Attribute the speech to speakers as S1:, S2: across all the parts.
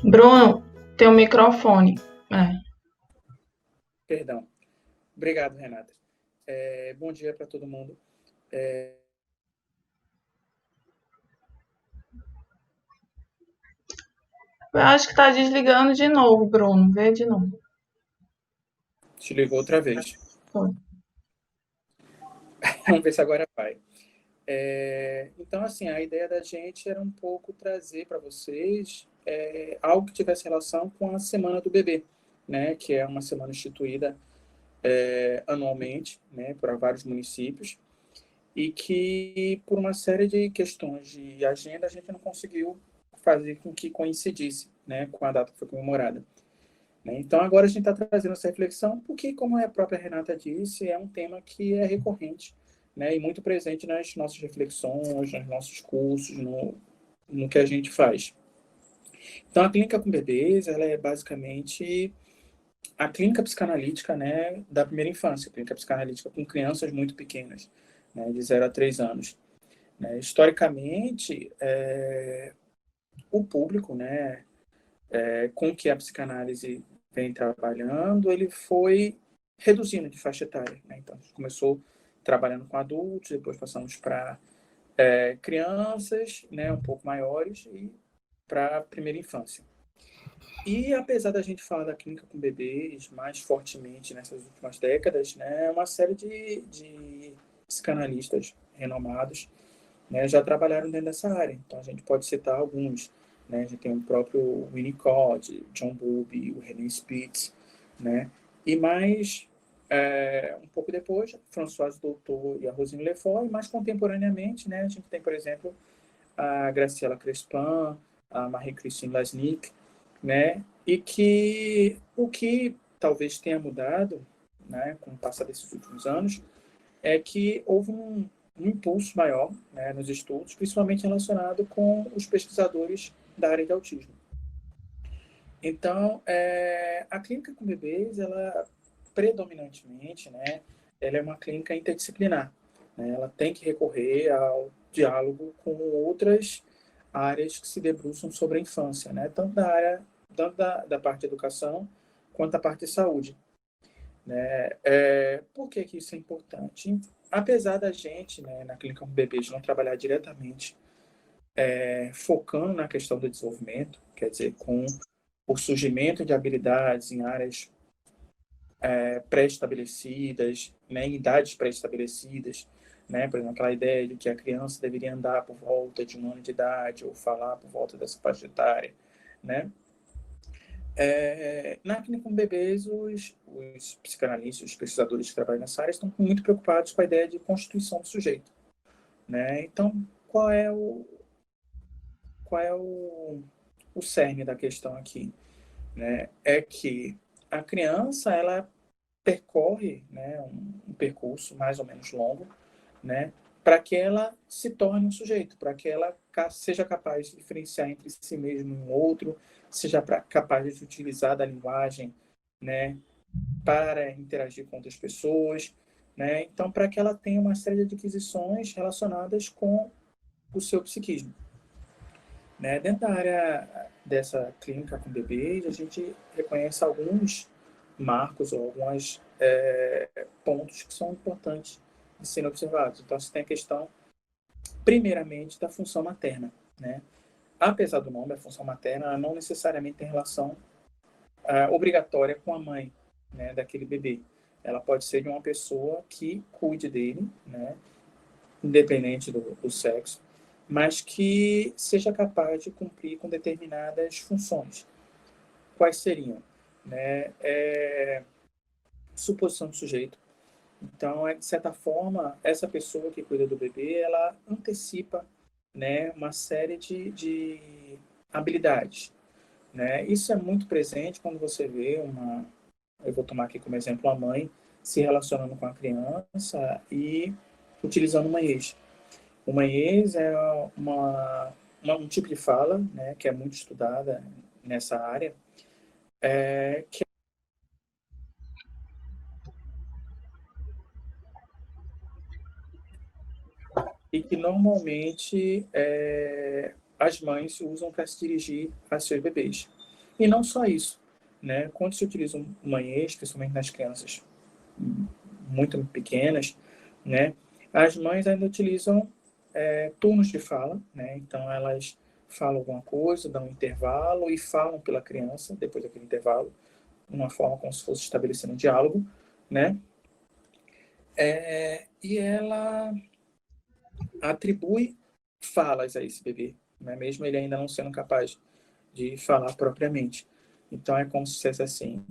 S1: Bruno, teu microfone. É.
S2: Perdão. Obrigado, Renata. Bom dia para todo mundo.
S1: Eu acho que tá desligando de novo, Bruno. Vê de novo.
S2: Te ligou outra vez.
S1: Foi.
S2: Vamos ver se agora vai. Então, assim, a ideia da gente era um pouco trazer para vocês algo que tivesse relação com a Semana do Bebê, né? Que é uma semana instituída anualmente, né? Por vários municípios e que, por uma série de questões de agenda, a gente não conseguiu fazer com que coincidisse, né? Com a data que foi comemorada. Né? Então, agora a gente está trazendo essa reflexão, porque, como a própria Renata disse, é um tema que é recorrente, né? E muito presente nas nossas reflexões, nos nossos cursos, no que a gente faz. Então, a clínica com bebês, ela é basicamente a clínica psicanalítica, né, da primeira infância, a clínica psicanalítica com crianças muito pequenas, né, de 0 a 3 anos. Né? Historicamente, o público, né, com que a psicanálise vem trabalhando, ele foi reduzindo de faixa etária. Né? Então, a gente começou trabalhando com adultos, depois passamos para crianças, né, um pouco maiores, e para a primeira infância. E, apesar da gente falar da clínica com bebês mais fortemente nessas últimas décadas, né, uma série de psicanalistas renomados, né, já trabalharam dentro dessa área. Então, a gente pode citar alguns. Né? A gente tem o próprio Winnicott, John Bowlby, o René Spitz, né? E mais, um pouco depois, Françoise Doutor e a Rosine Lefort, e mais contemporaneamente, né, a gente tem, por exemplo, a Graciela Crespin, a Marie-Christine Lasnik, né? E que o que talvez tenha mudado, né, com o passar desses últimos anos, é que houve um impulso maior, né, nos estudos, principalmente relacionado com os pesquisadores da área de autismo. Então, a clínica com bebês, ela predominantemente, né, ela é uma clínica interdisciplinar. Né, ela tem que recorrer ao diálogo com outras áreas que se debruçam sobre a infância, né, tanto da parte de educação quanto da parte de saúde. Né? Por que que isso é importante? Apesar da gente, né, na clínica com bebês, não trabalhar diretamente focando na questão do desenvolvimento, quer dizer, com o surgimento de habilidades em áreas pré-estabelecidas, né, em idades pré-estabelecidas, né, por exemplo, aquela ideia de que a criança deveria andar por volta de 1 ano de idade ou falar por volta dessa faixa etária, né? Na clínica com bebês, os psicanalistas, os pesquisadores que trabalham nessa área estão muito preocupados com a ideia de constituição do sujeito. Né? Então, qual é o cerne da questão aqui? Né? É que a criança, ela percorre, né, um percurso mais ou menos longo, né, para que ela se torne um sujeito, para que ela seja capaz de diferenciar entre si mesmo e um outro, seja capaz de utilizar da linguagem, né, para interagir com outras pessoas, né? Então, para que ela tenha uma série de aquisições relacionadas com o seu psiquismo. Né? Dentro da área dessa clínica com bebês, a gente reconhece alguns marcos ou alguns pontos que são importantes de serem observados. Então, você tem a questão, primeiramente, da função materna. Né? Apesar do nome, a função materna ela não necessariamente tem relação obrigatória com a mãe, né, daquele bebê. Ela pode ser de uma pessoa que cuide dele, né, independente do sexo, mas que seja capaz de cumprir com determinadas funções. Quais seriam? Né? Suposição do sujeito. Então, de certa forma, essa pessoa que cuida do bebê, ela antecipa, né, uma série de habilidades. Né? Isso é muito presente quando você vê eu vou tomar aqui como exemplo a mãe se relacionando com a criança e utilizando uma ex. Uma ex é um tipo de fala, né, que é muito estudada nessa área, e que normalmente as mães usam para se dirigir a seus bebês. E não só isso, né? Quando se utilizam manhês, principalmente nas crianças muito pequenas, né? As mães ainda utilizam turnos de fala, né? Então elas falam alguma coisa, dão um intervalo e falam pela criança depois daquele intervalo, de uma forma como se fosse estabelecendo um diálogo, né? E ela atribui falas a esse bebê, né? Mesmo ele ainda não sendo capaz de falar propriamente. Então é como se fosse assim: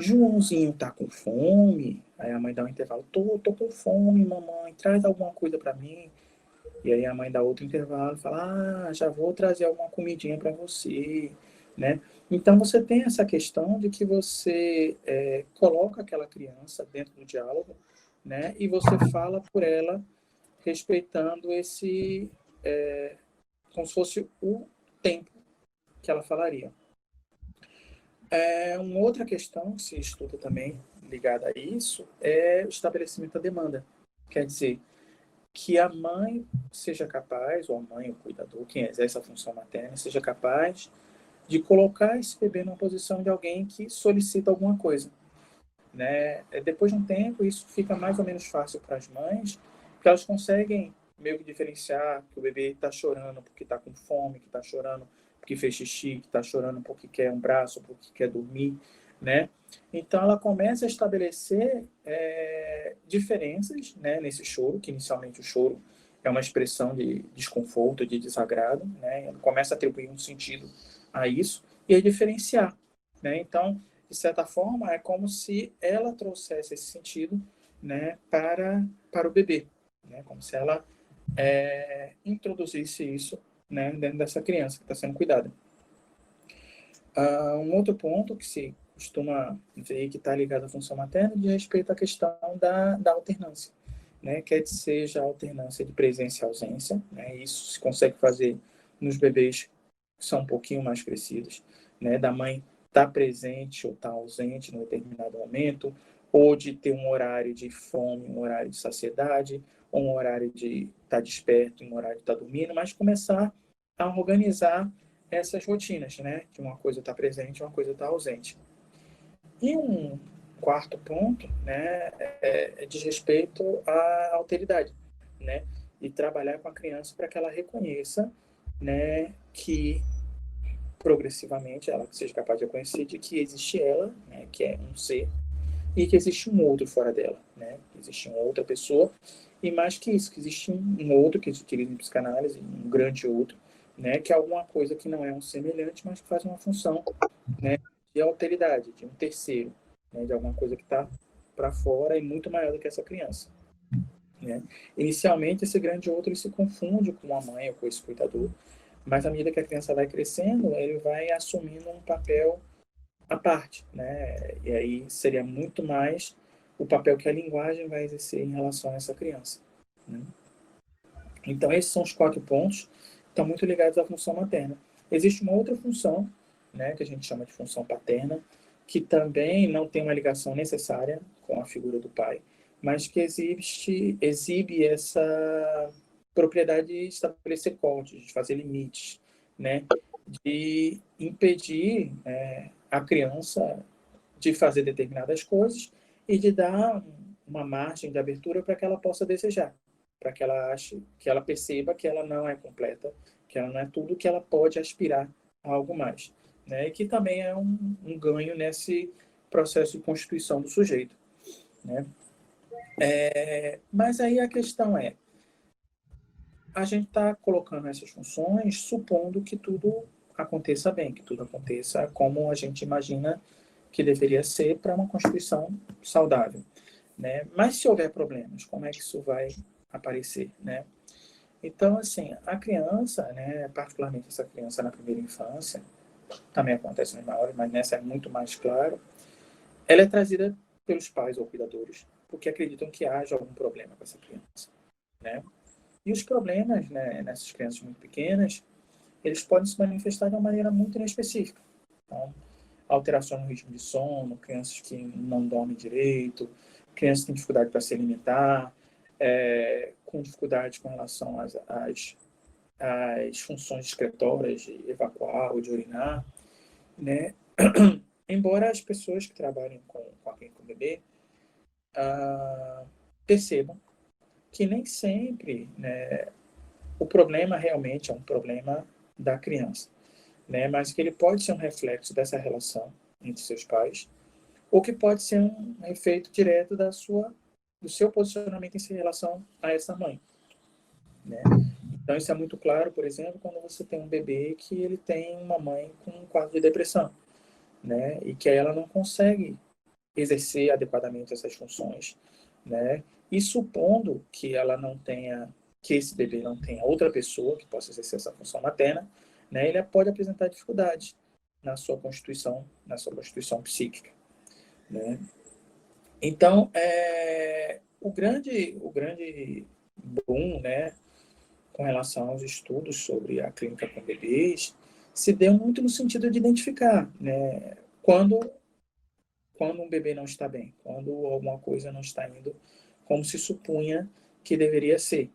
S2: Joãozinho tá com fome? Aí a mãe dá um intervalo: tô com fome, mamãe, traz alguma coisa para mim. E aí a mãe dá outro intervalo e fala: já vou trazer alguma comidinha para você, né? Então você tem essa questão de que você coloca aquela criança dentro do diálogo, né? E você fala por ela respeitando esse, como se fosse o tempo que ela falaria. Uma outra questão que se estuda também ligada a isso é o estabelecimento da demanda. Quer dizer, que a mãe seja capaz, ou a mãe, o cuidador, quem exerce a função materna, seja capaz de colocar esse bebê numa posição de alguém que solicita alguma coisa, né? Depois de um tempo, isso fica mais ou menos fácil para as mães, porque elas conseguem meio que diferenciar que o bebê está chorando porque está com fome, que está chorando porque fez xixi, que está chorando porque quer um braço, porque quer dormir, né? Então, ela começa a estabelecer diferenças, né, nesse choro, que inicialmente o choro é uma expressão de desconforto, de desagrado, né? Ela começa a atribuir um sentido a isso e a diferenciar, né? Então, de certa forma, é como se ela trouxesse esse sentido, né, para o bebê, né? Como se ela introduzisse isso, né, dentro dessa criança que está sendo cuidada. Um outro ponto que se costuma ver que está ligado à função materna diz respeito à questão da alternância, né? Quer que seja a alternância de presença e ausência, né? Isso se consegue fazer nos bebês que são um pouquinho mais crescidos, né? Da mãe estar presente ou estar ausente em determinado momento, ou de ter um horário de fome, um horário de saciedade, ou um horário de estar desperto, um horário de estar dormindo, mas começar a organizar essas rotinas, né? Que uma coisa está presente, uma coisa está ausente. E um quarto ponto, né, diz respeito à alteridade, né? E trabalhar com a criança para que ela reconheça, né, que progressivamente ela seja capaz de reconhecer de que existe ela, né, que é um ser, e que existe um outro fora dela, né? Que existe uma outra pessoa, e mais que isso, que existe um outro que se utiliza em psicanálise, um grande outro, né? Que é alguma coisa que não é um semelhante, mas que faz uma função, né, de alteridade, de um terceiro, né? De alguma coisa que está para fora e muito maior do que essa criança, né? Inicialmente, esse grande outro ele se confunde com a mãe ou com esse cuidador, mas à medida que a criança vai crescendo, ele vai assumindo um papel à parte, né? E aí seria muito mais o papel que a linguagem vai exercer em relação a essa criança, né? Então, esses são os 4 pontos que estão muito ligados à função materna. Existe uma outra função, né, que a gente chama de função paterna, que também não tem uma ligação necessária com a figura do pai, mas que exibe essa propriedade de estabelecer cortes, de fazer limites, né, de impedir a criança de fazer determinadas coisas e de dar uma margem de abertura para que ela possa desejar, para que ela ache, que ela perceba que ela não é completa, que ela não é tudo, que ela pode aspirar a algo mais, né? E que também é um ganho nesse processo de constituição do sujeito, né? Mas aí a questão é, a gente está colocando essas funções supondo que tudo aconteça bem, que tudo aconteça como a gente imagina que deveria ser para uma constituição saudável, né? Mas se houver problemas, como é que isso vai aparecer, né? Então, assim, a criança, né, particularmente essa criança na primeira infância, também acontece nas maiores, mas nessa é muito mais claro, ela é trazida pelos pais ou cuidadores, porque acreditam que haja algum problema com essa criança, né? E os problemas, né, nessas crianças muito pequenas, eles podem se manifestar de uma maneira muito inespecífica. Então, alteração no ritmo de sono, crianças que não dormem direito, crianças que têm dificuldade para se alimentar, com dificuldade com relação às funções excretórias, de evacuar ou de urinar, né? Embora as pessoas que trabalhem com alguém com bebê percebam que nem sempre, né, o problema realmente é um problema da criança, né? Mas que ele pode ser um reflexo dessa relação entre seus pais, ou que pode ser um efeito direto do seu posicionamento em relação a essa mãe, né? Então isso é muito claro, por exemplo, quando você tem um bebê que ele tem uma mãe com um quadro de depressão, né? E que ela não consegue exercer adequadamente essas funções, né? E supondo que ela não tenha, que esse bebê não tenha outra pessoa que possa exercer essa função materna, né? Ele pode apresentar dificuldades na sua constituição psíquica, né? Então, o grande boom, né, com relação aos estudos sobre a clínica com bebês, se deu muito no sentido de identificar, né, quando um bebê não está bem, quando alguma coisa não está indo como se supunha que deveria ser,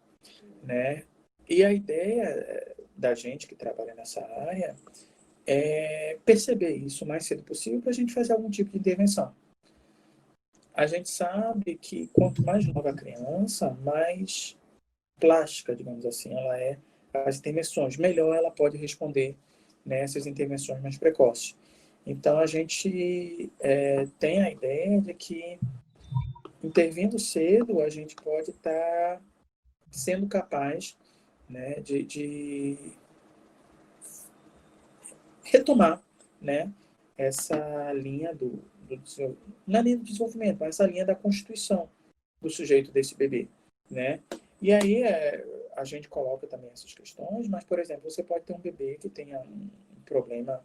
S2: né? E a ideia da gente que trabalha nessa área é perceber isso o mais cedo possível para a gente fazer algum tipo de intervenção. A gente sabe que quanto mais nova a criança, mais plástica, digamos assim, ela é as intervenções, melhor ela pode responder nessas intervenções mais precoces. Então, a gente tem a ideia de que, intervindo cedo, a gente pode estar sendo capaz, né, de retomar, né, essa linha não é linha do desenvolvimento, mas essa linha da constituição do sujeito desse bebê, né? E aí a gente coloca também essas questões, mas, por exemplo, você pode ter um bebê que tenha um problema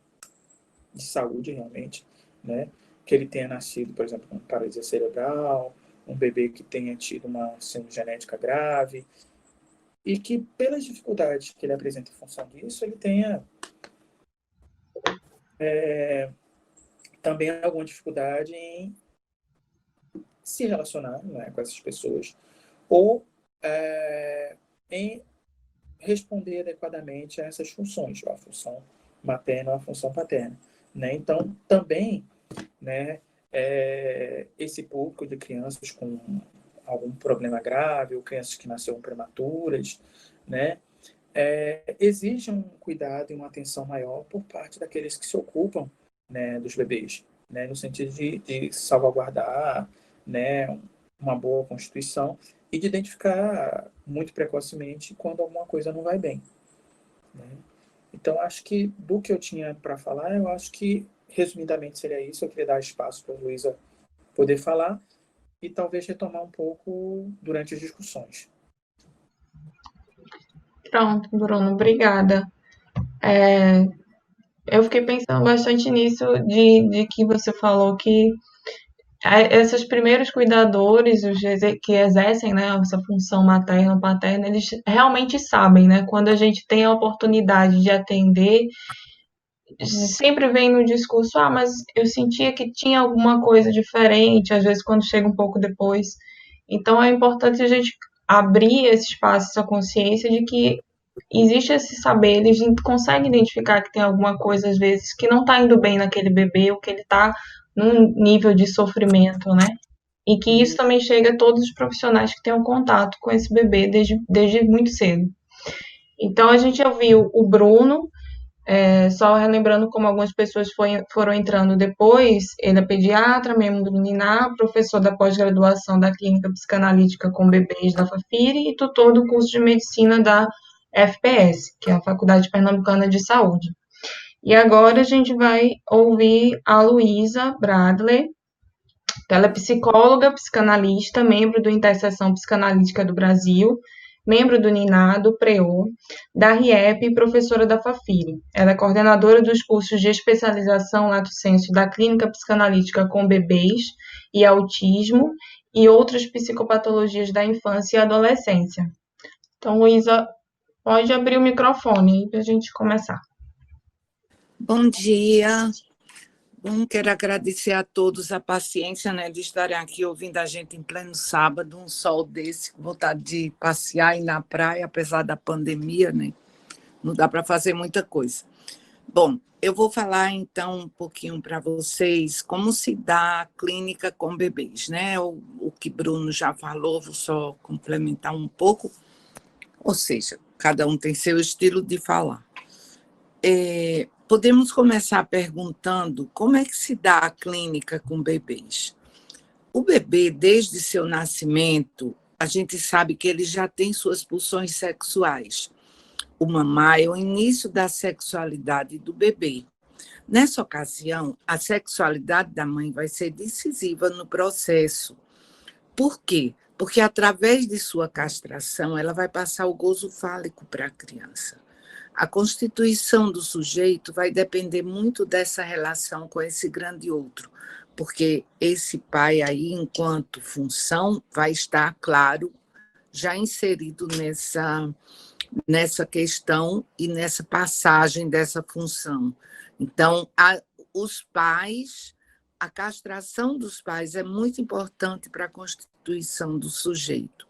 S2: de saúde realmente, né? Que ele tenha nascido, por exemplo, com paralisia cerebral, um bebê que tenha tido uma síndrome genética grave, e que, pelas dificuldades que ele apresenta em função disso, ele tenha também alguma dificuldade em se relacionar, né, com essas pessoas, ou em responder adequadamente a essas funções, a função materna ou a função paterna, né? Então, também, né, esse público de crianças com algum problema grave, ou crianças que nasceram prematuras, né, exige um cuidado e uma atenção maior por parte daqueles que se ocupam, né, dos bebês, né, no sentido de salvaguardar, né, uma boa constituição e de identificar muito precocemente quando alguma coisa não vai bem, né? Então, acho que do que eu tinha para falar, eu acho que, resumidamente, seria isso. Eu queria dar espaço para a Luísa poder falar e talvez retomar um pouco durante as discussões.
S1: Pronto, Bruno, obrigada. Eu fiquei pensando bastante nisso de que você falou que esses primeiros cuidadores, que exercem, né, essa função materna, paterna, eles realmente sabem, né? Quando a gente tem a oportunidade de atender, sempre vem no discurso, mas eu sentia que tinha alguma coisa diferente, às vezes quando chega um pouco depois. Então é importante a gente abrir esse espaço, essa consciência de que existe esse saber, eles conseguem identificar que tem alguma coisa, às vezes, que não está indo bem naquele bebê, ou que ele está num nível de sofrimento, né? E que isso também chega a todos os profissionais que tenham contato com esse bebê desde muito cedo. Então, a gente ouviu o Bruno, só relembrando como algumas pessoas foram entrando depois, ele é pediatra, membro do NINA, professor da pós-graduação da Clínica Psicanalítica com Bebês da FAFIRE e tutor do curso de Medicina da FPS, que é a Faculdade Pernambucana de Saúde. E agora a gente vai ouvir a Luísa Bradley. Ela é psicóloga, psicanalista, membro do Interseção Psicanalítica do Brasil, membro do NINA, do PREO, da RIEP e professora da FAFIRE. Ela é coordenadora dos cursos de especialização lato sensu da Clínica Psicanalítica com Bebês e Autismo e outras psicopatologias da infância e adolescência. Então, Luísa, pode abrir o microfone aí para a gente começar.
S3: Bom dia. Bom, quero agradecer a todos a paciência, né, de estarem aqui ouvindo a gente em pleno sábado, um sol desse, com vontade de passear e ir na praia, apesar da pandemia, né? Não dá para fazer muita coisa. Bom, eu vou falar então um pouquinho para vocês como se dá a clínica com bebês, né? O que Bruno já falou, vou só complementar um pouco. Ou seja, cada um tem seu estilo de falar. Podemos começar perguntando como é que se dá a clínica com bebês. O bebê, desde seu nascimento, a gente sabe que ele já tem suas pulsões sexuais. O mamar é o início da sexualidade do bebê. Nessa ocasião, a sexualidade da mãe vai ser decisiva no processo. Por quê? Porque através de sua castração, ela vai passar o gozo fálico para a criança. A constituição do sujeito vai depender muito dessa relação com esse grande outro, porque esse pai aí, enquanto função, vai estar, claro, já inserido nessa questão e nessa passagem dessa função. Então, os pais, a castração dos pais é muito importante para a constituição do sujeito.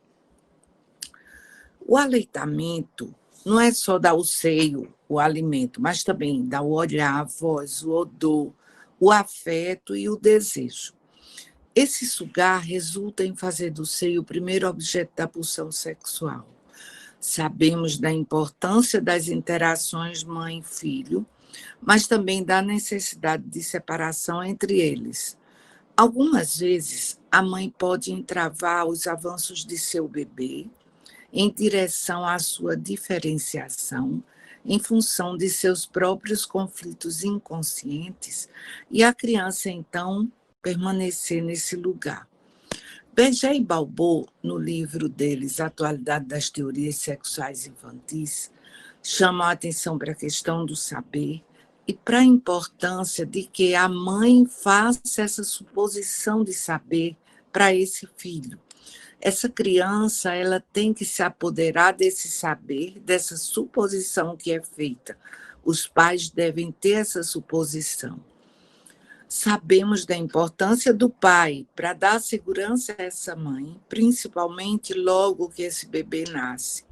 S3: O aleitamento não é só dar o seio, o alimento, mas também dar o olhar, a voz, o odor, o afeto e o desejo. Esse sugar resulta em fazer do seio o primeiro objeto da pulsão sexual. Sabemos da importância das interações mãe-filho, mas também da necessidade de separação entre eles. Algumas vezes, a mãe pode entravar os avanços de seu bebê em direção à sua diferenciação, em função de seus próprios conflitos inconscientes, e a criança, então, permanecer nesse lugar. Berger e Balbo, no livro deles, Atualidade das Teorias Sexuais Infantis, chamam a atenção para a questão do saber e para a importância de que a mãe faça essa suposição de saber para esse filho. Essa criança, ela tem que se apoderar desse saber, dessa suposição que é feita. Os pais devem ter essa suposição. Sabemos da importância do pai para dar segurança a essa mãe, principalmente logo que esse bebê nasce.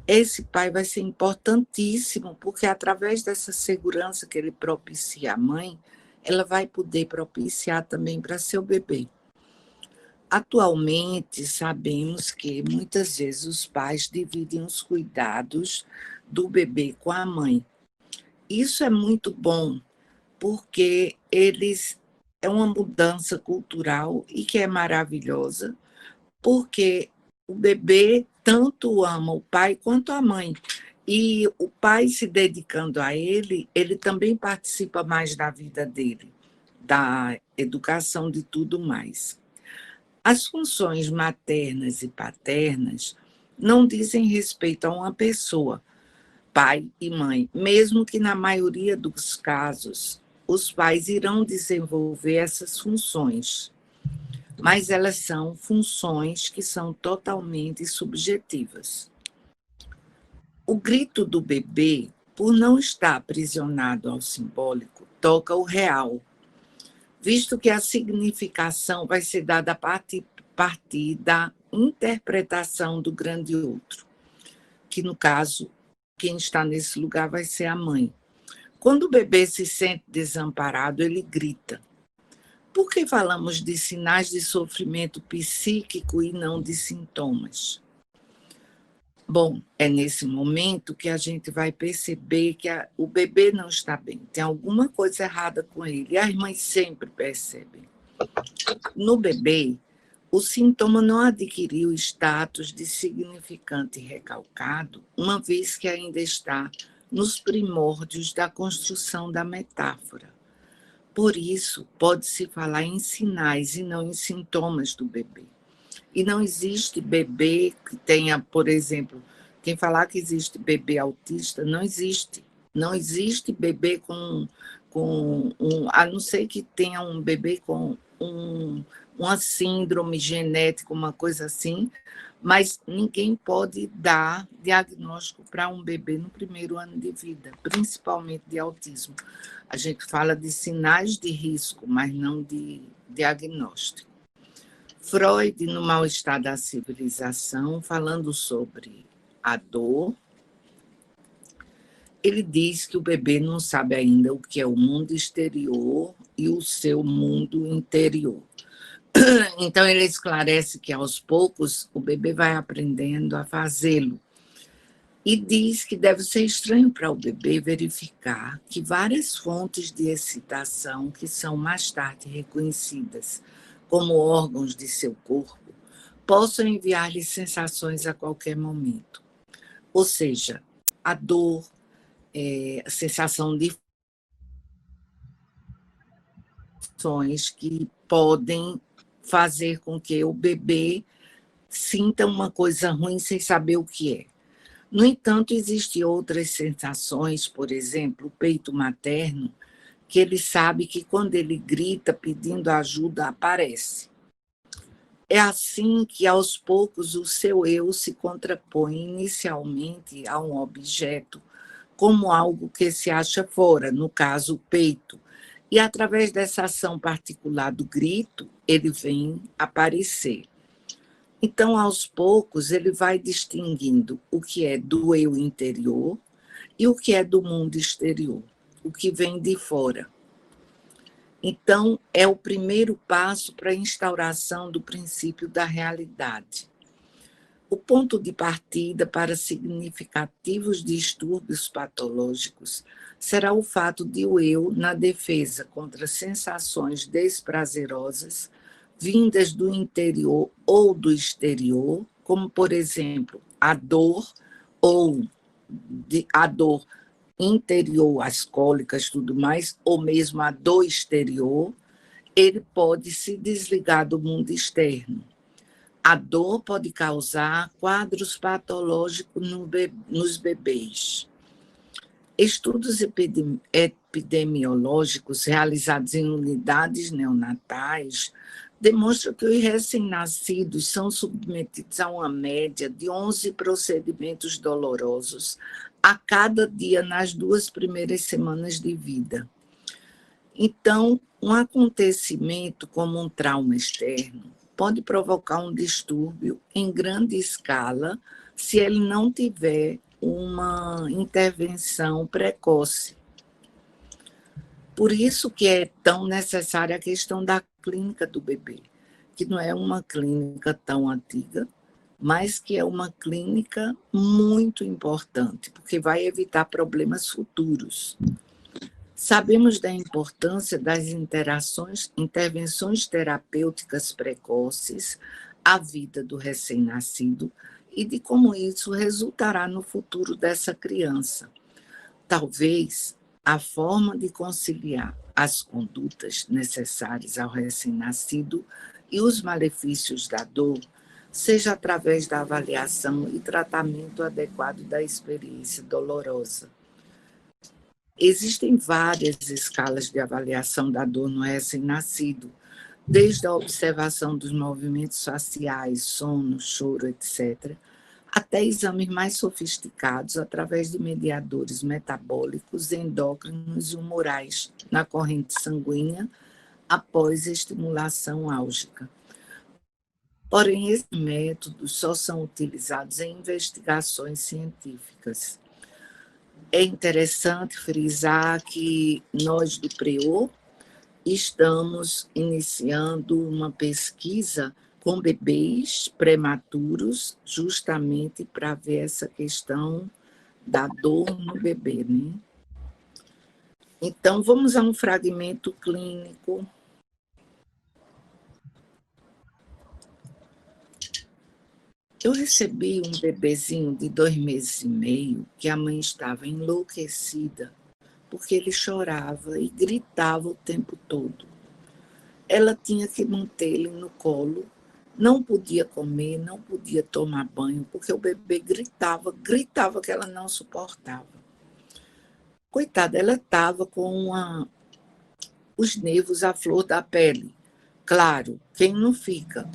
S3: Esse pai vai ser importantíssimo, porque através dessa segurança que ele propicia à mãe, ela vai poder propiciar também para seu bebê. Atualmente, sabemos que muitas vezes os pais dividem os cuidados do bebê com a mãe. Isso é muito bom, porque é uma mudança cultural e que é maravilhosa, porque o bebê tanto ama o pai quanto a mãe. E o pai se dedicando a ele, ele também participa mais da vida dele, da educação de tudo mais. As funções maternas e paternas não dizem respeito a uma pessoa, pai e mãe, mesmo que na maioria dos casos os pais irão desenvolver essas funções, mas elas são funções que são totalmente subjetivas. O grito do bebê, por não estar aprisionado ao simbólico, toca o real, visto que a significação vai ser dada a partir da interpretação do grande outro, que, no caso, quem está nesse lugar vai ser a mãe. Quando o bebê se sente desamparado, ele grita. Por que falamos de sinais de sofrimento psíquico e não de sintomas? Bom, é nesse momento que a gente vai perceber que o bebê não está bem, tem alguma coisa errada com ele, e as mães sempre percebem. No bebê, o sintoma não adquiriu status de significante recalcado, uma vez que ainda está nos primórdios da construção da metáfora. Por isso, pode-se falar em sinais e não em sintomas do bebê. E não existe bebê que tenha, por exemplo, quem falar que existe bebê autista, não existe. Não existe bebê a não ser que tenha um bebê com um uma síndrome genética, uma coisa assim, mas ninguém pode dar diagnóstico para um bebê no primeiro ano de vida, principalmente de autismo. A gente fala de sinais de risco, mas não de diagnóstico. Freud, no Mal-Estar da Civilização, falando sobre a dor, ele diz que o bebê não sabe ainda o que é o mundo exterior e o seu mundo interior. Então, ele esclarece que, aos poucos, o bebê vai aprendendo a fazê-lo. E diz que deve ser estranho para o bebê verificar que várias fontes de excitação, que são mais tarde reconhecidas como órgãos de seu corpo, possam enviar-lhe sensações a qualquer momento. Ou seja, a dor, a sensação de emoções que podem fazer com que o bebê sinta uma coisa ruim sem saber o que é. No entanto, existem outras sensações, por exemplo, o peito materno, que ele sabe que quando ele grita pedindo ajuda, aparece. É assim que, aos poucos, o seu eu se contrapõe inicialmente a um objeto, como algo que se acha fora, no caso, o peito. E, através dessa ação particular do grito, ele vem aparecer. Então, aos poucos, ele vai distinguindo o que é do eu interior e o que é do mundo exterior, o que vem de fora. Então, é o primeiro passo para a instauração do princípio da realidade. O ponto de partida para significativos distúrbios patológicos será o fato de o eu, na defesa contra sensações desprazerosas, vindas do interior ou do exterior, como, por exemplo, a dor ou a dor interior, as cólicas, tudo mais, ou mesmo a dor exterior, ele pode se desligar do mundo externo. A dor pode causar quadros patológicos nos bebês. Estudos epidemiológicos realizados em unidades neonatais demonstram que os recém-nascidos são submetidos a uma média de 11 procedimentos dolorosos a cada dia nas 2 primeiras semanas de vida. Então, um acontecimento como um trauma externo pode provocar um distúrbio em grande escala se ele não tiver uma intervenção precoce. Por isso que é tão necessária a questão da clínica do bebê, que não é uma clínica tão antiga, mas que é uma clínica muito importante, porque vai evitar problemas futuros. Sabemos da importância das intervenções terapêuticas precoces à vida do recém-nascido e de como isso resultará no futuro dessa criança. Talvez a forma de conciliar as condutas necessárias ao recém-nascido e os malefícios da dor seja através da avaliação e tratamento adequado da experiência dolorosa. Existem várias escalas de avaliação da dor no recém-nascido, desde a observação dos movimentos faciais, sono, choro, etc., até exames mais sofisticados através de mediadores metabólicos, endócrinos e humorais na corrente sanguínea após estimulação álgica. Porém, esses métodos só são utilizados em investigações científicas. É interessante frisar que nós do PREO estamos iniciando uma pesquisa com bebês prematuros, justamente para ver essa questão da dor no bebê, né? Então, vamos a um fragmento clínico. Eu recebi um bebezinho de 2 meses e meio que a mãe estava enlouquecida porque ele chorava e gritava o tempo todo. Ela tinha que manter ele no colo, não podia comer, não podia tomar banho, porque o bebê gritava que ela não suportava. Coitada, ela estava com os nervos à flor da pele, Claro, quem não fica?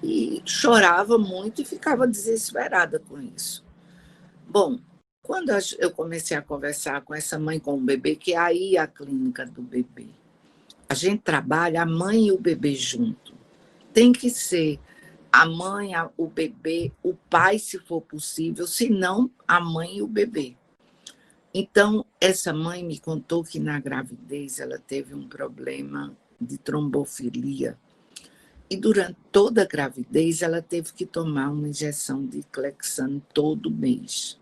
S3: E chorava muito e ficava desesperada com isso. Bom, quando eu comecei a conversar com essa mãe com o bebê, que é aí a clínica do bebê, a gente trabalha a mãe e o bebê junto. Tem que ser a mãe, o bebê, o pai, se for possível, se não, a mãe e o bebê. Então, essa mãe me contou que na gravidez ela teve um problema de trombofilia. E durante toda a gravidez ela teve que tomar uma injeção de Clexane todo mês.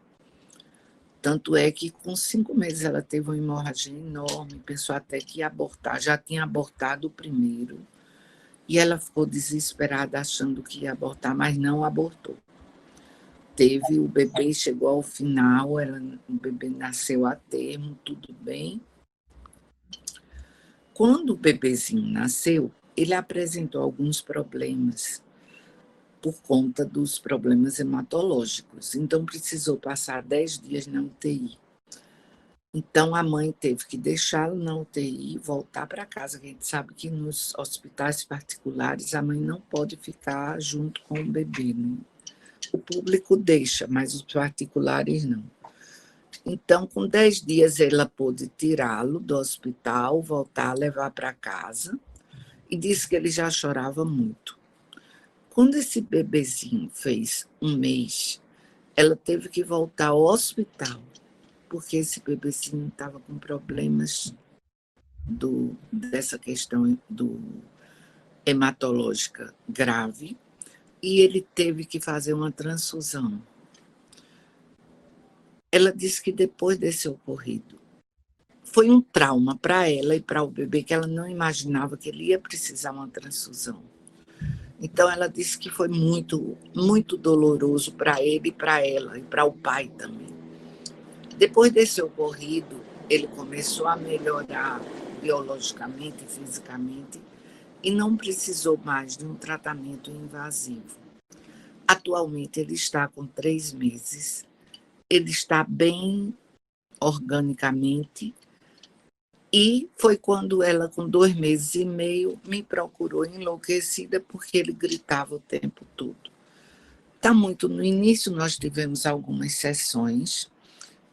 S3: Tanto é que com 5 meses ela teve uma hemorragia enorme, pensou até que ia abortar, já tinha abortado o primeiro. E ela ficou desesperada achando que ia abortar, mas não abortou. Teve o bebê, chegou ao final, o bebê nasceu a termo, tudo bem. Quando o bebezinho nasceu, ele apresentou alguns problemas por conta dos problemas hematológicos. Então, precisou passar 10 dias na UTI. Então, a mãe teve que deixá-lo na UTI e voltar para casa. A gente sabe que nos hospitais particulares a mãe não pode ficar junto com o bebê, né? O público deixa, mas os particulares não. Então, com 10 dias, ela pôde tirá-lo do hospital, voltar a levar para casa, e disse que ele já chorava muito. Quando esse bebezinho fez 1 mês, ela teve que voltar ao hospital, porque esse bebezinho estava com problemas dessa questão hematológica grave, e ele teve que fazer uma transfusão. Ela disse que depois desse ocorrido, foi um trauma para ela e para o bebê, que ela não imaginava que ele ia precisar uma transfusão. Então, ela disse que foi muito, muito doloroso para ele e para ela, e para o pai também. Depois desse ocorrido, ele começou a melhorar biologicamente e fisicamente e não precisou mais de um tratamento invasivo. Atualmente, ele está com 3 meses, ele está bem organicamente, e foi quando ela, com 2 meses e meio, me procurou enlouquecida porque ele gritava o tempo todo. Está muito no início, nós tivemos algumas sessões,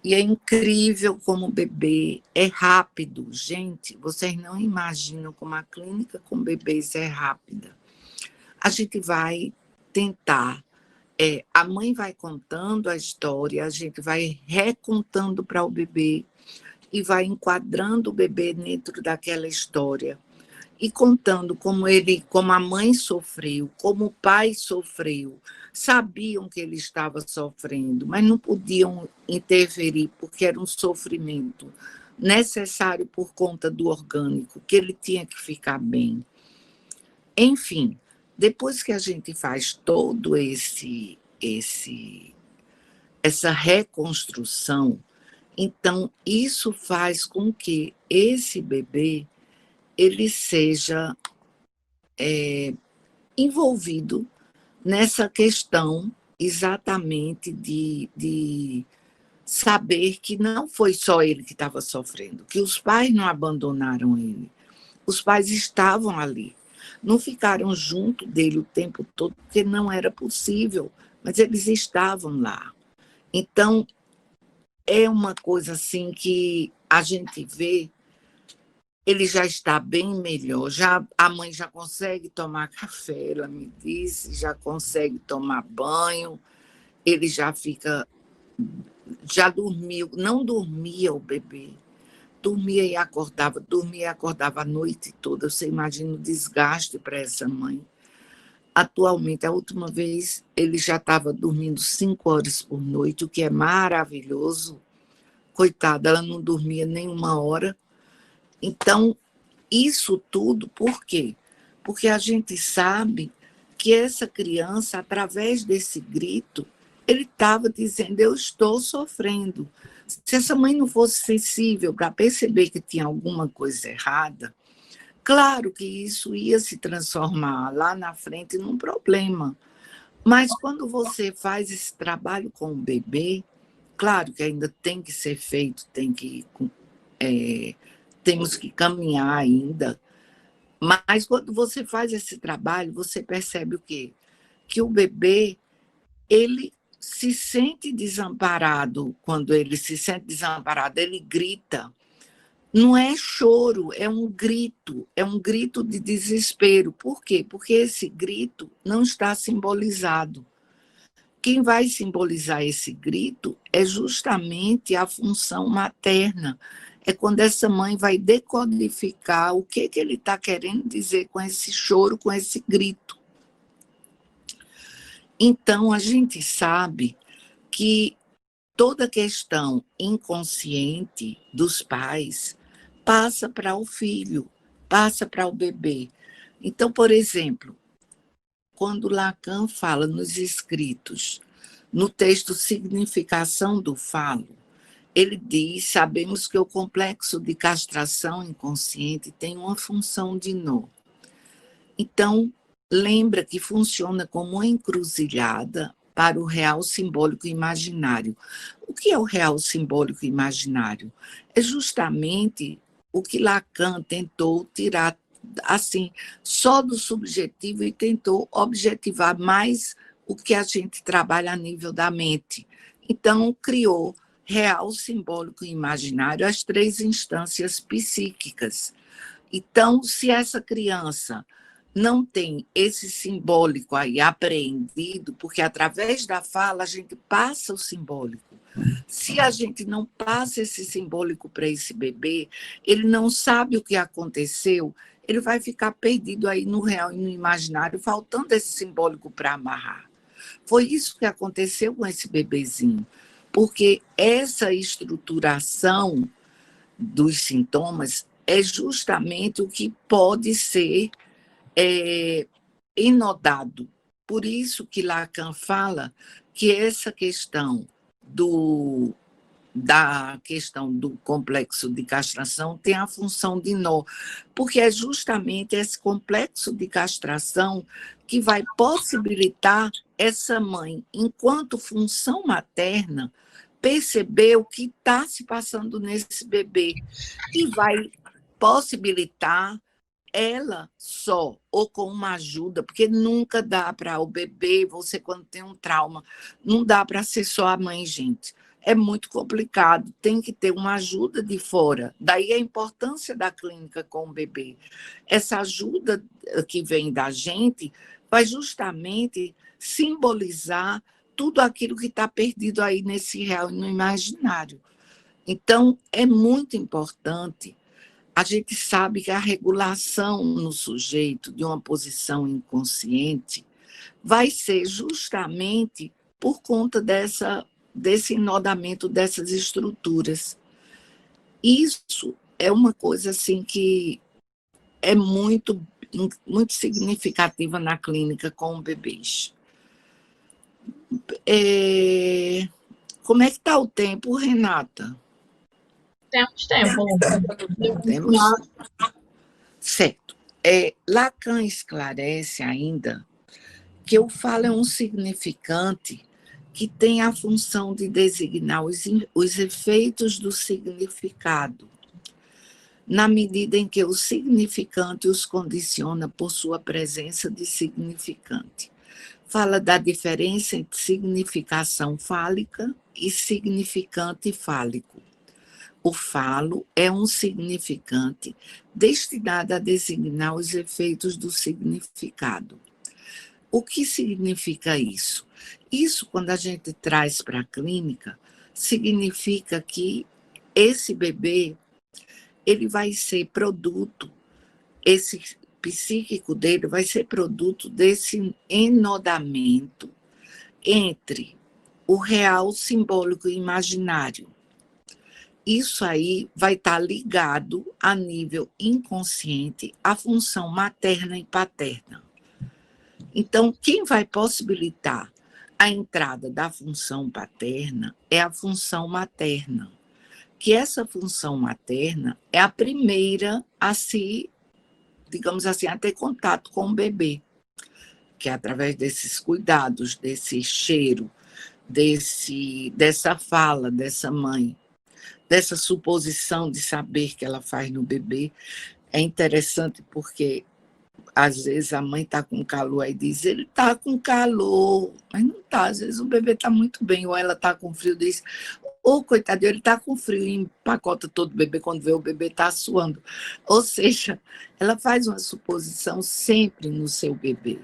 S3: e é incrível como o bebê é rápido. Gente, vocês não imaginam como a clínica com bebês é rápida. A gente vai tentar, a mãe vai contando a história, a gente vai recontando para o bebê, e vai enquadrando o bebê dentro daquela história e contando como a mãe sofreu, como o pai sofreu. Sabiam que ele estava sofrendo, mas não podiam interferir porque era um sofrimento necessário por conta do orgânico, que ele tinha que ficar bem. Enfim, depois que a gente faz todo essa reconstrução, então, isso faz com que esse bebê ele seja envolvido nessa questão exatamente de saber que não foi só ele que estava sofrendo, que os pais não abandonaram ele. Os pais estavam ali. Não ficaram junto dele o tempo todo, porque não era possível, mas eles estavam lá. Então, é uma coisa assim que a gente vê, ele já está bem melhor, a mãe já consegue tomar café, ela me disse, já consegue tomar banho, ele já dormiu, não dormia o bebê, dormia e acordava a noite toda. Você imagina o desgaste para essa mãe. Atualmente, a última vez, ele já estava dormindo 5 horas por noite, o que é maravilhoso. Coitada, ela não dormia nem 1 hora. Então, isso tudo por quê? Porque a gente sabe que essa criança, através desse grito, ele estava dizendo: eu estou sofrendo. Se essa mãe não fosse sensível para perceber que tinha alguma coisa errada, claro que isso ia se transformar lá na frente num problema. Mas quando você faz esse trabalho com o bebê, claro que ainda tem que ser feito, temos que caminhar ainda, Mas quando você faz esse trabalho, você percebe o quê? Que o bebê, ele se sente desamparado. Quando ele se sente desamparado, ele grita. Não é choro, é um grito de desespero. Por quê? Porque esse grito não está simbolizado. Quem vai simbolizar esse grito é justamente a função materna. É quando essa mãe vai decodificar o que ele está querendo dizer com esse choro, com esse grito. Então, a gente sabe que toda questão inconsciente dos pais passa para o filho, passa para o bebê. Então, por exemplo, quando Lacan fala nos escritos, no texto Significação do Falo, ele diz: sabemos que o complexo de castração inconsciente tem uma função de nó. Então, lembra que funciona como uma encruzilhada para o real simbólico imaginário. O que é o real simbólico imaginário? É justamente o que Lacan tentou tirar assim, só do subjetivo e tentou objetivar mais o que a gente trabalha a nível da mente. Então, criou real, simbólico e imaginário as 3 instâncias psíquicas. Então, se essa criança não tem esse simbólico aí apreendido, porque através da fala a gente passa o simbólico. Se a gente não passa esse simbólico para esse bebê, ele não sabe o que aconteceu, ele vai ficar perdido aí no real e no imaginário, faltando esse simbólico para amarrar. Foi isso que aconteceu com esse bebezinho, porque essa estruturação dos sintomas é justamente o que pode ser enodado. Por isso que Lacan fala que essa questão da questão do complexo de castração tem a função de nó, porque é justamente esse complexo de castração que vai possibilitar essa mãe, enquanto função materna, perceber o que está se passando nesse bebê e vai possibilitar ela só, ou com uma ajuda, porque nunca dá para o bebê, você quando tem um trauma, não dá para ser só a mãe, gente. É muito complicado, tem que ter uma ajuda de fora. Daí a importância da clínica com o bebê. Essa ajuda que vem da gente vai justamente simbolizar tudo aquilo que está perdido aí nesse real e no imaginário. Então, é muito importante. A gente sabe que a regulação no sujeito de uma posição inconsciente vai ser justamente por conta desse enodamento dessas estruturas. Isso é uma coisa assim que é muito, muito significativa na clínica com bebês. Como é que está o tempo, Renata?
S1: Temos tempo, Lucas.
S3: Temos? Certo. Lacan esclarece ainda que o falo é um significante que tem a função de designar os efeitos do significado, na medida em que o significante os condiciona por sua presença de significante. Fala da diferença entre significação fálica e significante fálico. O falo é um significante destinado a designar os efeitos do significado. O que significa isso? Isso, quando a gente traz para a clínica, significa que esse bebê ele vai ser produto, esse psíquico dele vai ser produto desse enodamento entre o real, simbólico e imaginário. Isso aí vai estar ligado a nível inconsciente à função materna e paterna. Então, quem vai possibilitar a entrada da função paterna é a função materna, que essa função materna é a primeira a se, digamos assim, a ter contato com o bebê, que é através desses cuidados, desse cheiro, dessa fala dessa mãe, dessa suposição de saber que ela faz no bebê, É interessante porque às vezes a mãe está com calor e diz, ele está com calor, mas não está, às vezes o bebê está muito bem, ou ela está com frio, diz, ô coitado, ele está com frio, e empacota todo o bebê, quando vê o bebê está suando. Ou seja, ela faz uma suposição sempre no seu bebê.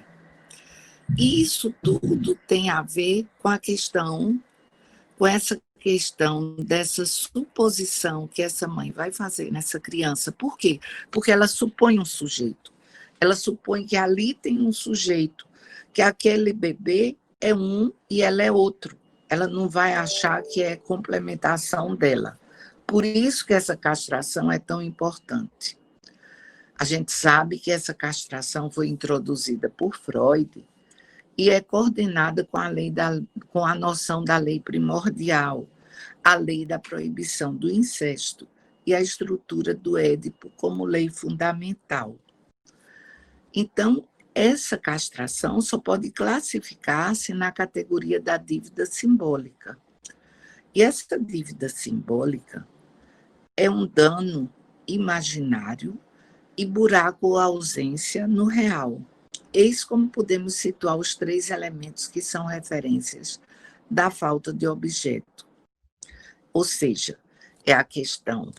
S3: E isso tudo tem a ver com a questão, com essa questão dessa suposição que essa mãe vai fazer nessa criança. Por quê? Porque ela supõe um sujeito. Ela supõe que ali tem um sujeito, que aquele bebê é um e ela é outro. Ela não vai achar que é complementação dela. Por isso que essa castração é tão importante. A gente sabe que essa castração foi introduzida por Freud e é coordenada com a noção da lei primordial, a lei da proibição do incesto e a estrutura do Édipo como lei fundamental. Então, essa castração só pode classificar-se na categoria da dívida simbólica. E essa dívida simbólica é um dano imaginário e buraco ou ausência no real. Eis como podemos situar os 3 elementos que são referências da falta de objeto. Ou seja, é a questão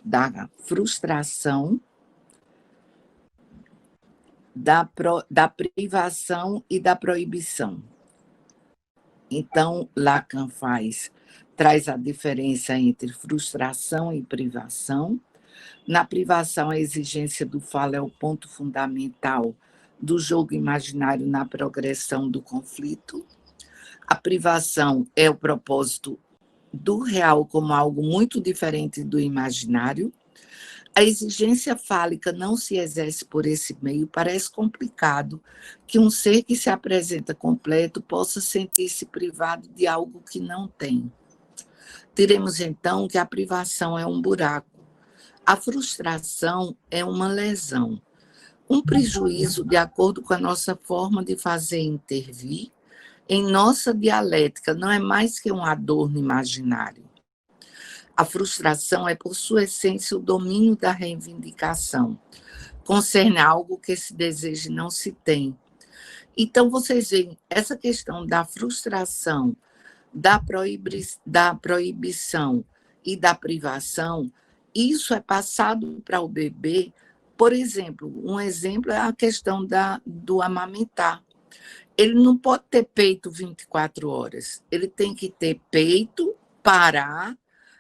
S3: da frustração, da privação e da proibição. Então, Lacan traz a diferença entre frustração e privação. Na privação, a exigência do falo é o ponto fundamental do jogo imaginário na progressão do conflito. A privação é o propósito do real como algo muito diferente do imaginário. A exigência fálica não se exerce por esse meio. Parece complicado que um ser que se apresenta completo possa sentir-se privado de algo que não tem. Diremos então que a privação é um buraco. A frustração é uma lesão, um prejuízo de acordo com a nossa forma de fazer intervir em nossa dialética, não é mais que um adorno imaginário. A frustração é, por sua essência, o domínio da reivindicação. Concerne algo que se deseja e não se tem. Então, vocês veem, essa questão da frustração, da proibição e da privação, isso é passado para o bebê. Por exemplo, um exemplo é a questão do amamentar. Ele não pode ter peito 24 horas. Ele tem que ter peito, parar,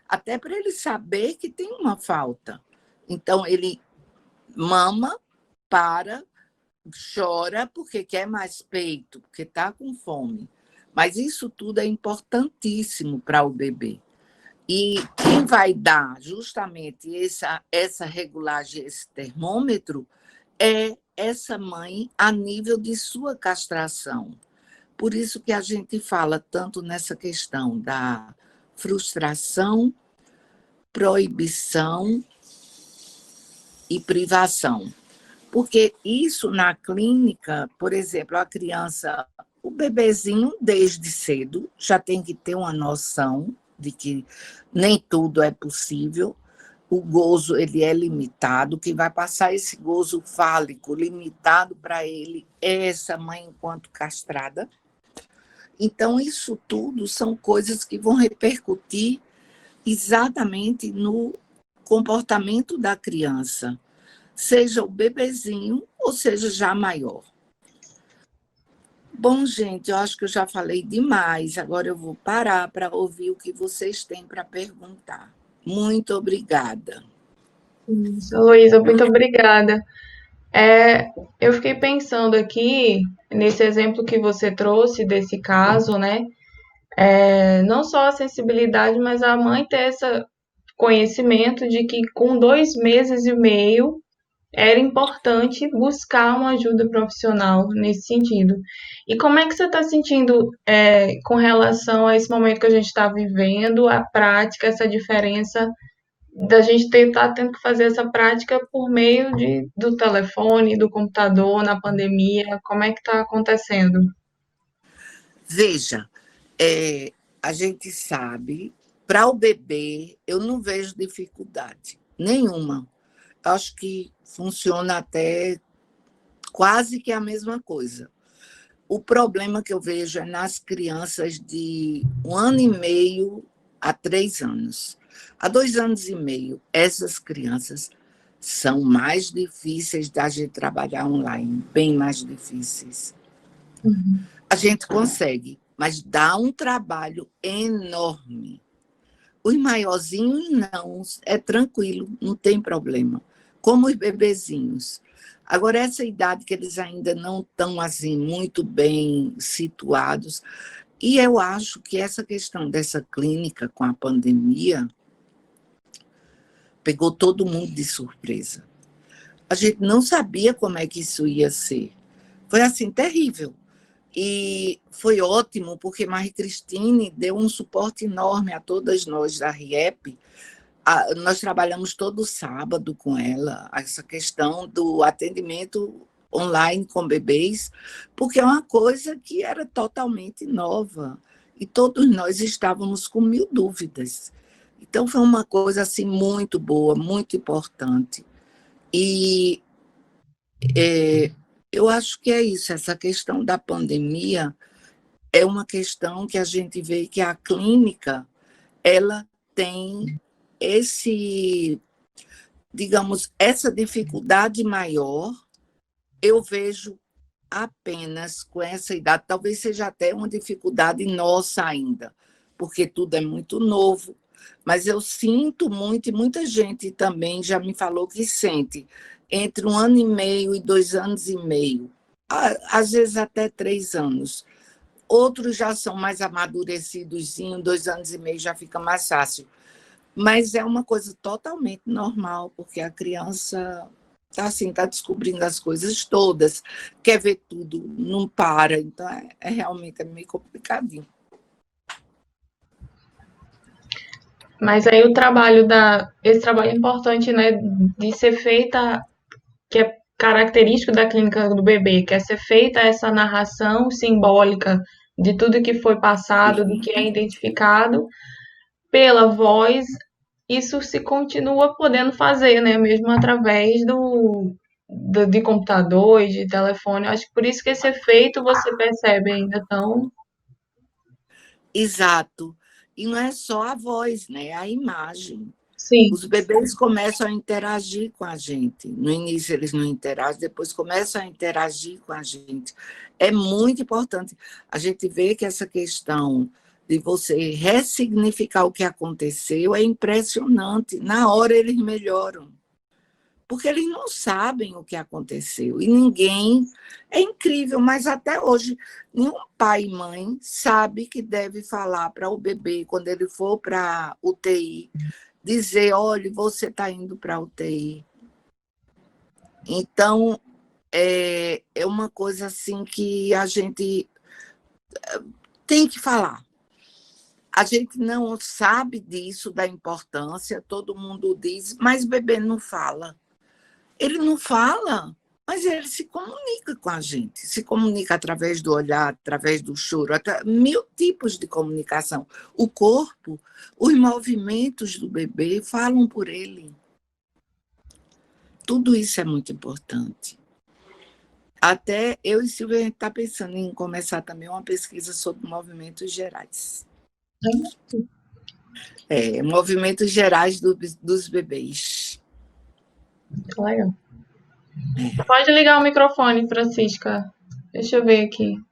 S3: até para ele saber que tem uma falta. Então, ele mama, para, chora porque quer mais peito, porque está com fome. Mas isso tudo é importantíssimo para o bebê. E quem vai dar justamente essa regulagem, esse termômetro, é essa mãe a nível de sua castração. Por isso que a gente fala tanto nessa questão da frustração, proibição e privação. Porque isso na clínica, por exemplo, a criança, o bebezinho, desde cedo, já tem que ter uma noção de que nem tudo é possível. O gozo ele é limitado, quem vai passar esse gozo fálico limitado para ele é essa mãe enquanto castrada. Então, isso tudo são coisas que vão repercutir exatamente no comportamento da criança, seja o bebezinho ou seja já maior. Bom, gente, eu acho que eu já falei demais, agora eu vou parar para ouvir o que vocês têm para perguntar. Muito obrigada.
S1: Luísa, muito obrigada. Eu fiquei pensando aqui, nesse exemplo que você trouxe desse caso, né? Não só a sensibilidade, mas a mãe ter esse conhecimento de que com 2 meses e meio era importante buscar uma ajuda profissional nesse sentido. E como é que você está sentindo com relação a esse momento que a gente está vivendo, a prática, essa diferença da gente estar tendo que fazer essa prática por meio do telefone, do computador, na pandemia? Como é que está acontecendo?
S3: Veja, a gente sabe, para o bebê, eu não vejo dificuldade nenhuma. acho que funciona até quase que a mesma coisa. O problema que eu vejo é nas crianças de 1 ano e meio a 3 anos. Há 2 anos e meio, essas crianças são mais difíceis da gente trabalhar online, bem mais difíceis.
S1: Uhum.
S3: A gente consegue, mas dá um trabalho enorme. Os maiorzinhos não, é tranquilo, não tem problema. Como os bebezinhos. Agora, essa idade que eles ainda não estão assim, muito bem situados, e eu acho que essa questão dessa clínica com a pandemia pegou todo mundo de surpresa. A gente não sabia como é que isso ia ser. Foi assim, terrível. E foi ótimo, porque Marie Cristine deu um suporte enorme a todas nós da RIEP. Nós trabalhamos todo sábado com ela, essa questão do atendimento online com bebês, porque é uma coisa que era totalmente nova. E todos nós estávamos com 1000 dúvidas. Então, foi uma coisa assim, muito boa, muito importante. E eu acho que é isso, essa questão da pandemia é uma questão que a gente vê que a clínica ela tem digamos, essa dificuldade maior, eu vejo apenas com essa idade, talvez seja até uma dificuldade nossa ainda, porque tudo é muito novo, mas eu sinto muito, e muita gente também já me falou que sente, entre 1 ano e meio e 2 anos e meio, às vezes até 3 anos. Outros já são mais amadurecidos, 2 anos e meio já fica mais fácil. Mas é uma coisa totalmente normal, porque a criança tá descobrindo as coisas todas, quer ver tudo, não para. Então, realmente meio complicadinho.
S1: Mas aí esse trabalho é importante, né, de ser feita, que é característico da clínica do bebê, que é ser feita essa narração simbólica de tudo que foi passado, do que é identificado pela voz. Isso se continua podendo fazer, né, mesmo através de computador e de telefone. Eu acho que por isso que esse efeito você percebe ainda tão...
S3: Exato. E não é só a voz, né? A imagem.
S1: Sim.
S3: Os bebês começam a interagir com a gente. No início eles não interagem, depois começam a interagir com a gente. É muito importante. A gente vê que essa questão de você ressignificar o que aconteceu é impressionante. Na hora eles melhoram. Porque eles não sabem o que aconteceu. E ninguém... É incrível, mas até hoje, nenhum pai e mãe sabe que deve falar para o bebê, quando ele for para a UTI, dizer, olha, você está indo para a UTI. Então, é uma coisa assim que a gente tem que falar. A gente não sabe disso, da importância, todo mundo diz, mas o bebê não fala. Ele não fala, mas ele se comunica com a gente, se comunica através do olhar, através do choro, 1000 tipos de comunicação. O corpo, os movimentos do bebê falam por ele. Tudo isso é muito importante. Até eu e Silvia, a gente está pensando em começar também uma pesquisa sobre movimentos gerais. Movimentos gerais dos bebês.
S1: Legal. Pode ligar o microfone, Francisca. Deixa eu ver aqui.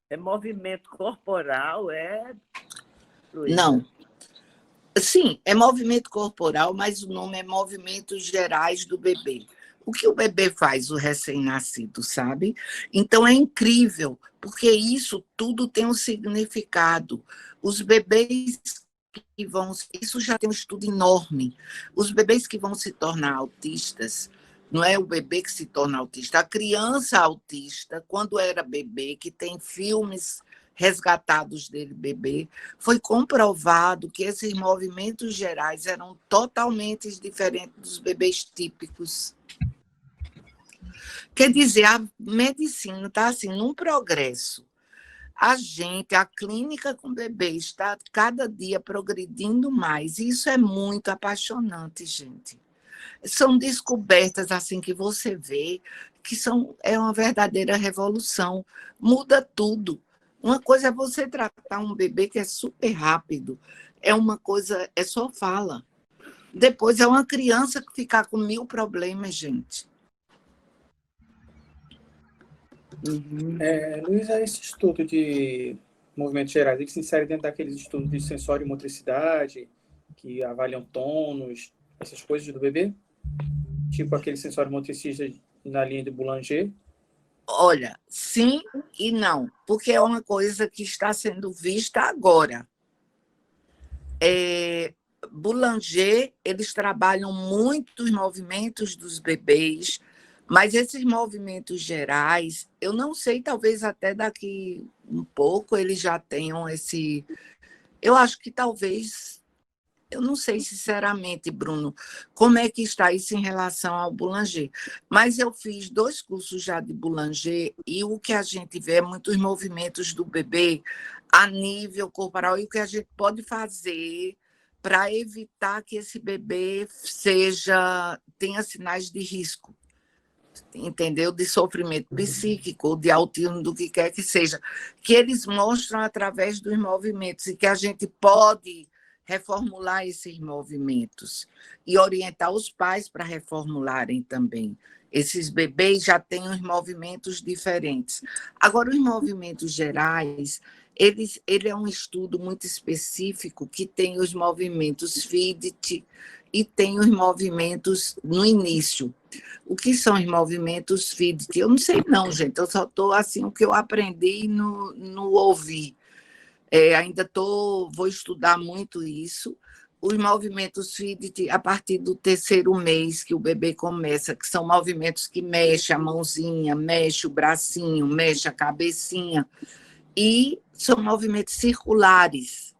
S4: É movimento corporal, Luísa?
S3: Não. Sim, é movimento corporal, mas o nome é movimentos gerais do bebê. O que o bebê faz, o recém-nascido, sabe? Então é incrível, porque isso tudo tem um significado. Os bebês que vão... Isso já tem um estudo enorme. Os bebês que vão se tornar autistas, não é o bebê que se torna autista, a criança autista, quando era bebê, que tem filmes resgatados dele bebê, foi comprovado que esses movimentos gerais eram totalmente diferentes dos bebês típicos. Quer dizer, a medicina está assim, num progresso. A clínica com bebê está cada dia progredindo mais. E isso é muito apaixonante, gente. São descobertas assim que você vê que é uma verdadeira revolução. Muda tudo. Uma coisa é você tratar um bebê que é super rápido. É uma coisa, é só fala. Depois é uma criança que fica com 1000 problemas, gente.
S2: Luísa, esse estudo de movimentos gerais, ele se insere dentro daqueles estudos de sensório e motricidade, que avaliam tônus, essas coisas do bebê? Tipo aquele sensório motricista na linha de Boulanger?
S3: Olha, sim e não, porque é uma coisa que está sendo vista agora. Boulanger, eles trabalham muito os movimentos dos bebês, mas esses movimentos gerais, eu não sei, talvez até daqui um pouco eles já tenham esse... Eu acho que talvez... Eu não sei, sinceramente, Bruno, como é que está isso em relação ao Boulanger. Mas eu fiz 2 cursos já de Boulanger e o que a gente vê é muitos movimentos do bebê a nível corporal e o que a gente pode fazer para evitar que esse bebê tenha sinais de risco, entendeu? De sofrimento psíquico, de autismo, do que quer que seja, que eles mostram através dos movimentos e que a gente pode reformular esses movimentos e orientar os pais para reformularem também. Esses bebês já têm os movimentos diferentes. Agora, os movimentos gerais, ele é um estudo muito específico que tem os movimentos FIDIT e tem os movimentos no início. O que são os movimentos FIDIT? Eu não sei não, gente. Eu só estou assim, o que eu aprendi no ouvir. Vou estudar muito isso. Os movimentos FIDIT, a partir do 3º mês que o bebê começa, que são movimentos que mexe a mãozinha, mexe o bracinho, mexe a cabecinha, e são movimentos circulares.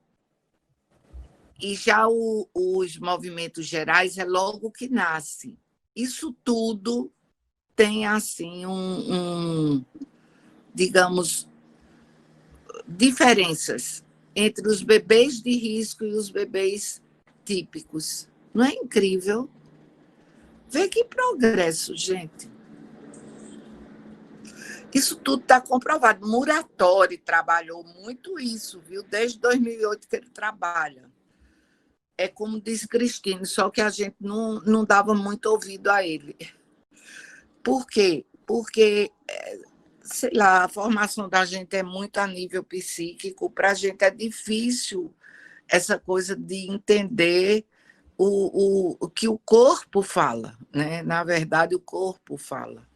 S3: E já os movimentos gerais é logo que nasce. Isso tudo tem, assim, digamos, diferenças entre os bebês de risco e os bebês típicos. Não é incrível? Vê que progresso, gente. Isso tudo está comprovado. Muratori trabalhou muito isso, viu? Desde 2008 que ele trabalha. É como diz Cristine, só que a gente não dava muito ouvido a ele. Por quê? Porque, sei lá, a formação da gente é muito a nível psíquico, para a gente é difícil essa coisa de entender o que o corpo fala, né? Na verdade, o corpo fala.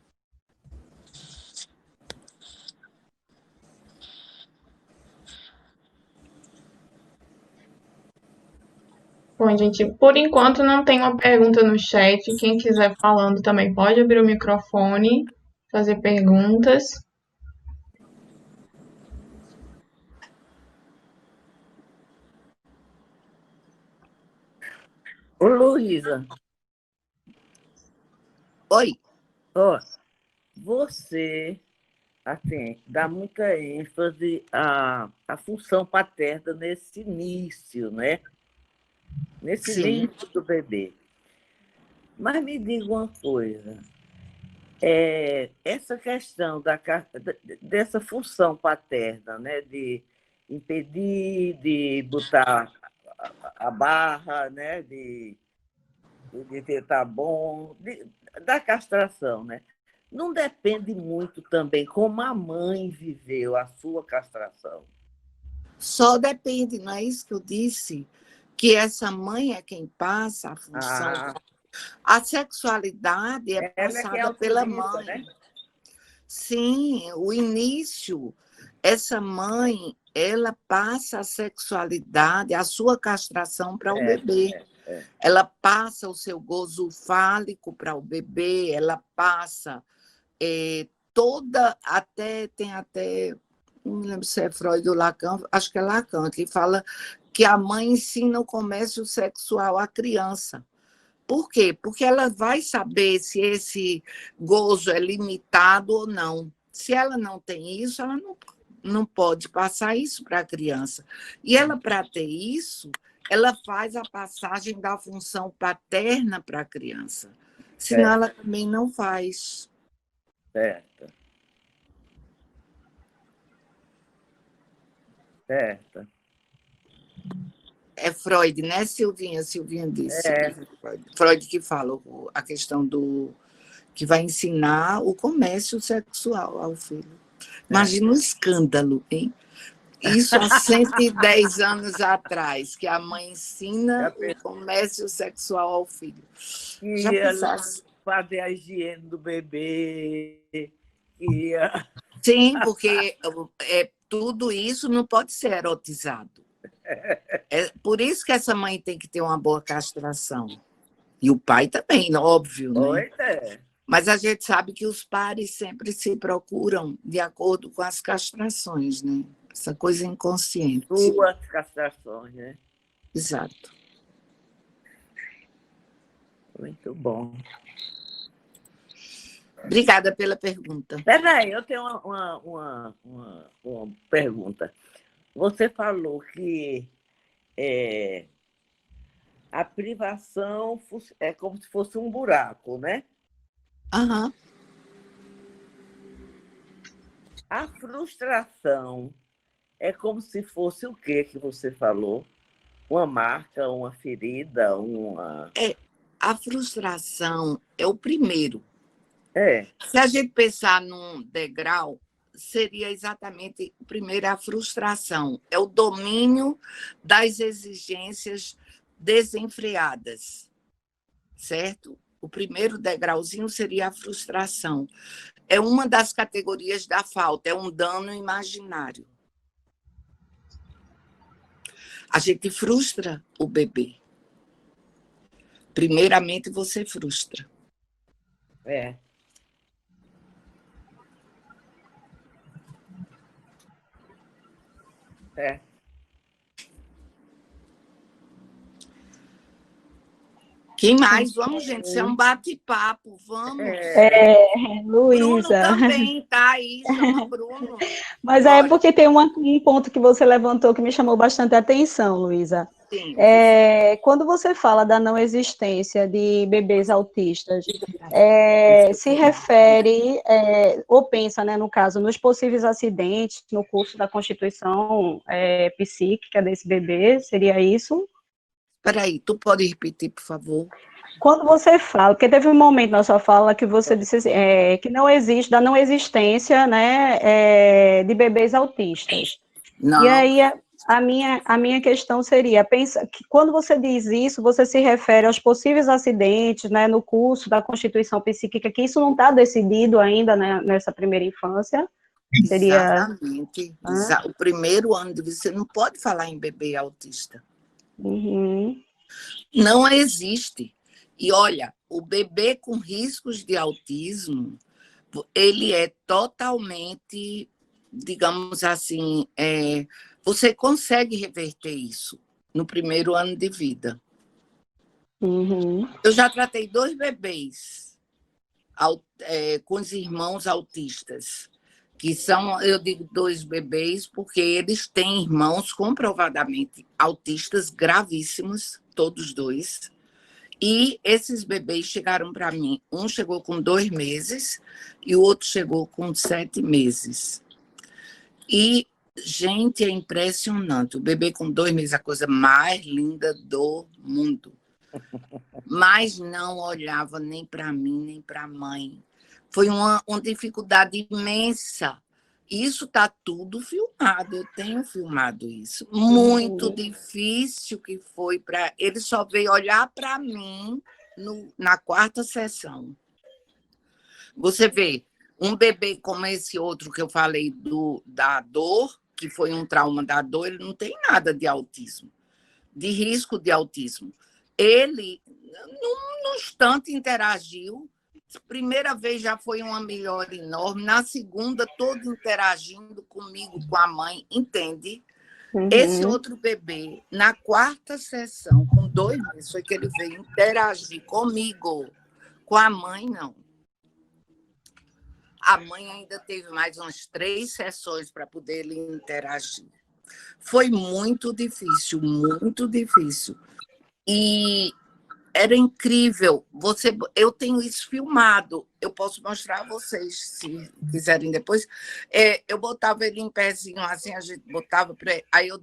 S1: Bom, gente, por enquanto não tem uma pergunta no chat. Quem quiser falando também pode abrir o microfone, fazer perguntas.
S4: Ô, Luísa,
S3: Oi?
S4: ó, você assim, dá muita ênfase à função paterna nesse início, né? Nesse
S3: Sim.
S4: início do bebê. Mas me diga uma coisa, essa questão dessa função paterna, né? De impedir, de botar a barra, né? De tentar bom, da castração, né? Não depende muito também como a mãe viveu a sua castração.
S3: Só depende, não é isso que eu disse? Que essa mãe é quem passa a função. A sexualidade é passada pela mãe.
S4: Né?
S3: Sim, o início, essa mãe, ela passa a sexualidade, a sua castração para o bebê. Ela passa o seu gozo fálico para o bebê, ela passa tem até não me lembro se é Freud ou Lacan, acho que é Lacan, que fala que a mãe ensina o comércio sexual à criança. Por quê? Porque ela vai saber se esse gozo é limitado ou não. Se ela não tem isso, ela não pode passar isso para a criança. E ela, para ter isso, ela faz a passagem da função paterna para a criança. Senão ela também não faz.
S4: Certo. Certo.
S3: É Freud, né, Silvinha? Silvinha disse.
S4: É.
S3: Freud que fala a questão do... que vai ensinar o comércio sexual ao filho. Imagina um escândalo, hein? Isso há 110 anos atrás, que a mãe ensina o comércio sexual ao filho. Já pensasse?
S4: Fazer a higiene do bebê. Ia...
S3: Sim, porque tudo isso não pode ser erotizado. É por isso que essa mãe tem que ter uma boa castração. E o pai também, óbvio, né? Mas a gente sabe que os pares sempre se procuram de acordo com as castrações, né? Essa coisa inconsciente.
S4: Duas castrações, né?
S3: Exato.
S4: Muito bom.
S3: Obrigada pela pergunta.
S4: Peraí, eu tenho uma pergunta. Você falou que a privação é como se fosse um buraco, né?
S3: Aham.
S4: A frustração é como se fosse o quê que você falou? Uma marca, uma ferida, uma...
S3: A frustração é o primeiro.
S4: É.
S3: Se a gente pensar num degrau, seria exatamente, primeiro, a frustração. É o domínio das exigências desenfreadas, certo? O primeiro degrauzinho seria a frustração. É uma das categorias da falta, é um dano imaginário. A gente frustra o bebê. Primeiramente, você frustra.
S4: É. É.
S3: Quem mais? Vamos, gente, isso é um bate-papo, vamos.
S5: Luísa.
S3: Bruno também está aí, chama Bruno.
S5: Mas é porque tem um ponto que você levantou que me chamou bastante a atenção, Luísa.
S3: Sim.
S5: Quando você fala da não existência de bebês autistas, se refere, ou pensa, né, no caso, nos possíveis acidentes no curso da constituição psíquica desse bebê, seria isso?
S3: Espera aí, tu pode repetir, por favor?
S5: Quando você fala, porque teve um momento na sua fala que você disse assim, que não existe, da não existência, né, de bebês autistas.
S3: Não.
S5: E aí a minha questão seria, pensa que quando você diz isso, você se refere aos possíveis acidentes, né, no curso da constituição psíquica, que isso não está decidido ainda, né, nessa primeira infância. Seria...
S3: Exatamente. O primeiro ano de vida, você não pode falar em bebê autista.
S5: Uhum.
S3: Não existe. E olha, o bebê com riscos de autismo, ele é totalmente, digamos assim, você consegue reverter isso no primeiro ano de vida.
S5: Uhum.
S3: Eu já tratei 2 bebês com os irmãos autistas, que são, eu digo 2 bebês, porque eles têm irmãos comprovadamente autistas gravíssimos, todos 2. E esses bebês chegaram para mim. Um chegou com 2 meses e o outro chegou com 7 meses. E, gente, é impressionante. O bebê com 2 meses é a coisa mais linda do mundo. Mas não olhava nem para mim, nem para a mãe. Foi uma dificuldade imensa. Isso está tudo filmado, eu tenho filmado isso. Muito difícil que foi para... Ele só veio olhar para mim na 4ª sessão. Você vê, um bebê como esse outro que eu falei da dor, que foi um trauma da dor, ele não tem nada de autismo, de risco de autismo. Ele, num instante, interagiu, primeira vez já foi uma melhora enorme. Na segunda, todo interagindo comigo, com a mãe, entende? Esse outro bebê, na quarta sessão, com 2 meses, foi que ele veio interagir comigo. Com a mãe, não. A mãe ainda teve mais umas 3 sessões para poder ele interagir. Foi muito difícil, muito difícil. E era incrível. Eu tenho isso filmado. Eu posso mostrar a vocês, se quiserem depois. Eu botava ele em pezinho, assim, a gente botava. Aí eu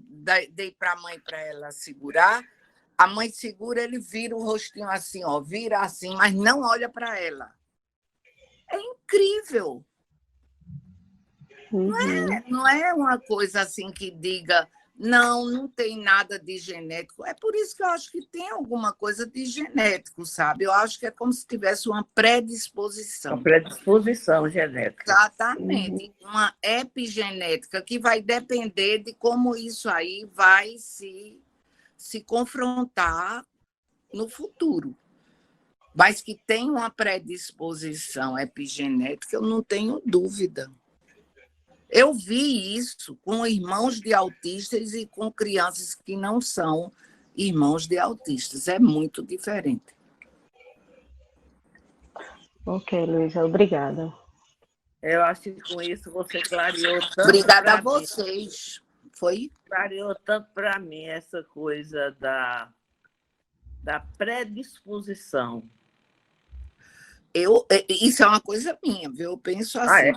S3: dei para a mãe para ela segurar. A mãe segura, ele vira o rostinho assim, ó, vira assim, mas não olha para ela. É incrível. Não é uma coisa assim que diga, não tem nada de genético. É por isso que eu acho que tem alguma coisa de genético, sabe? Eu acho que é como se tivesse uma predisposição.
S4: Uma predisposição genética.
S3: Exatamente. Uma epigenética que vai depender de como isso aí vai se confrontar no futuro. Mas que tem uma predisposição epigenética, eu não tenho dúvida. Eu vi isso com irmãos de autistas e com crianças que não são irmãos de autistas. É muito diferente.
S5: Ok, Luísa, obrigada.
S4: Eu acho que com isso você clareou tanto.
S3: Obrigada a vocês. Foi?
S4: Clareou tanto para mim essa coisa da predisposição.
S3: Isso é uma coisa minha, viu? Eu penso assim.
S4: Ah, é?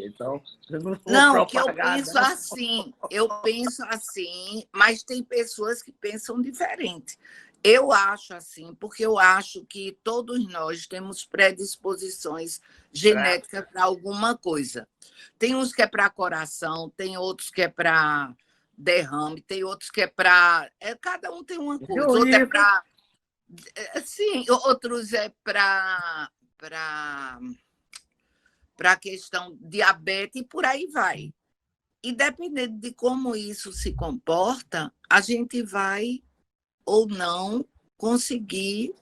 S4: Então,
S3: não, que eu penso assim, mas tem pessoas que pensam diferente. Eu acho assim, porque eu acho que todos nós temos predisposições genéticas para alguma coisa. Tem uns que é para coração, tem outros que é para derrame, tem outros que é para... cada um tem uma coisa. Outro é para... Sim, outros é para a questão diabetes e por aí vai. E dependendo de como isso se comporta, a gente vai ou não conseguir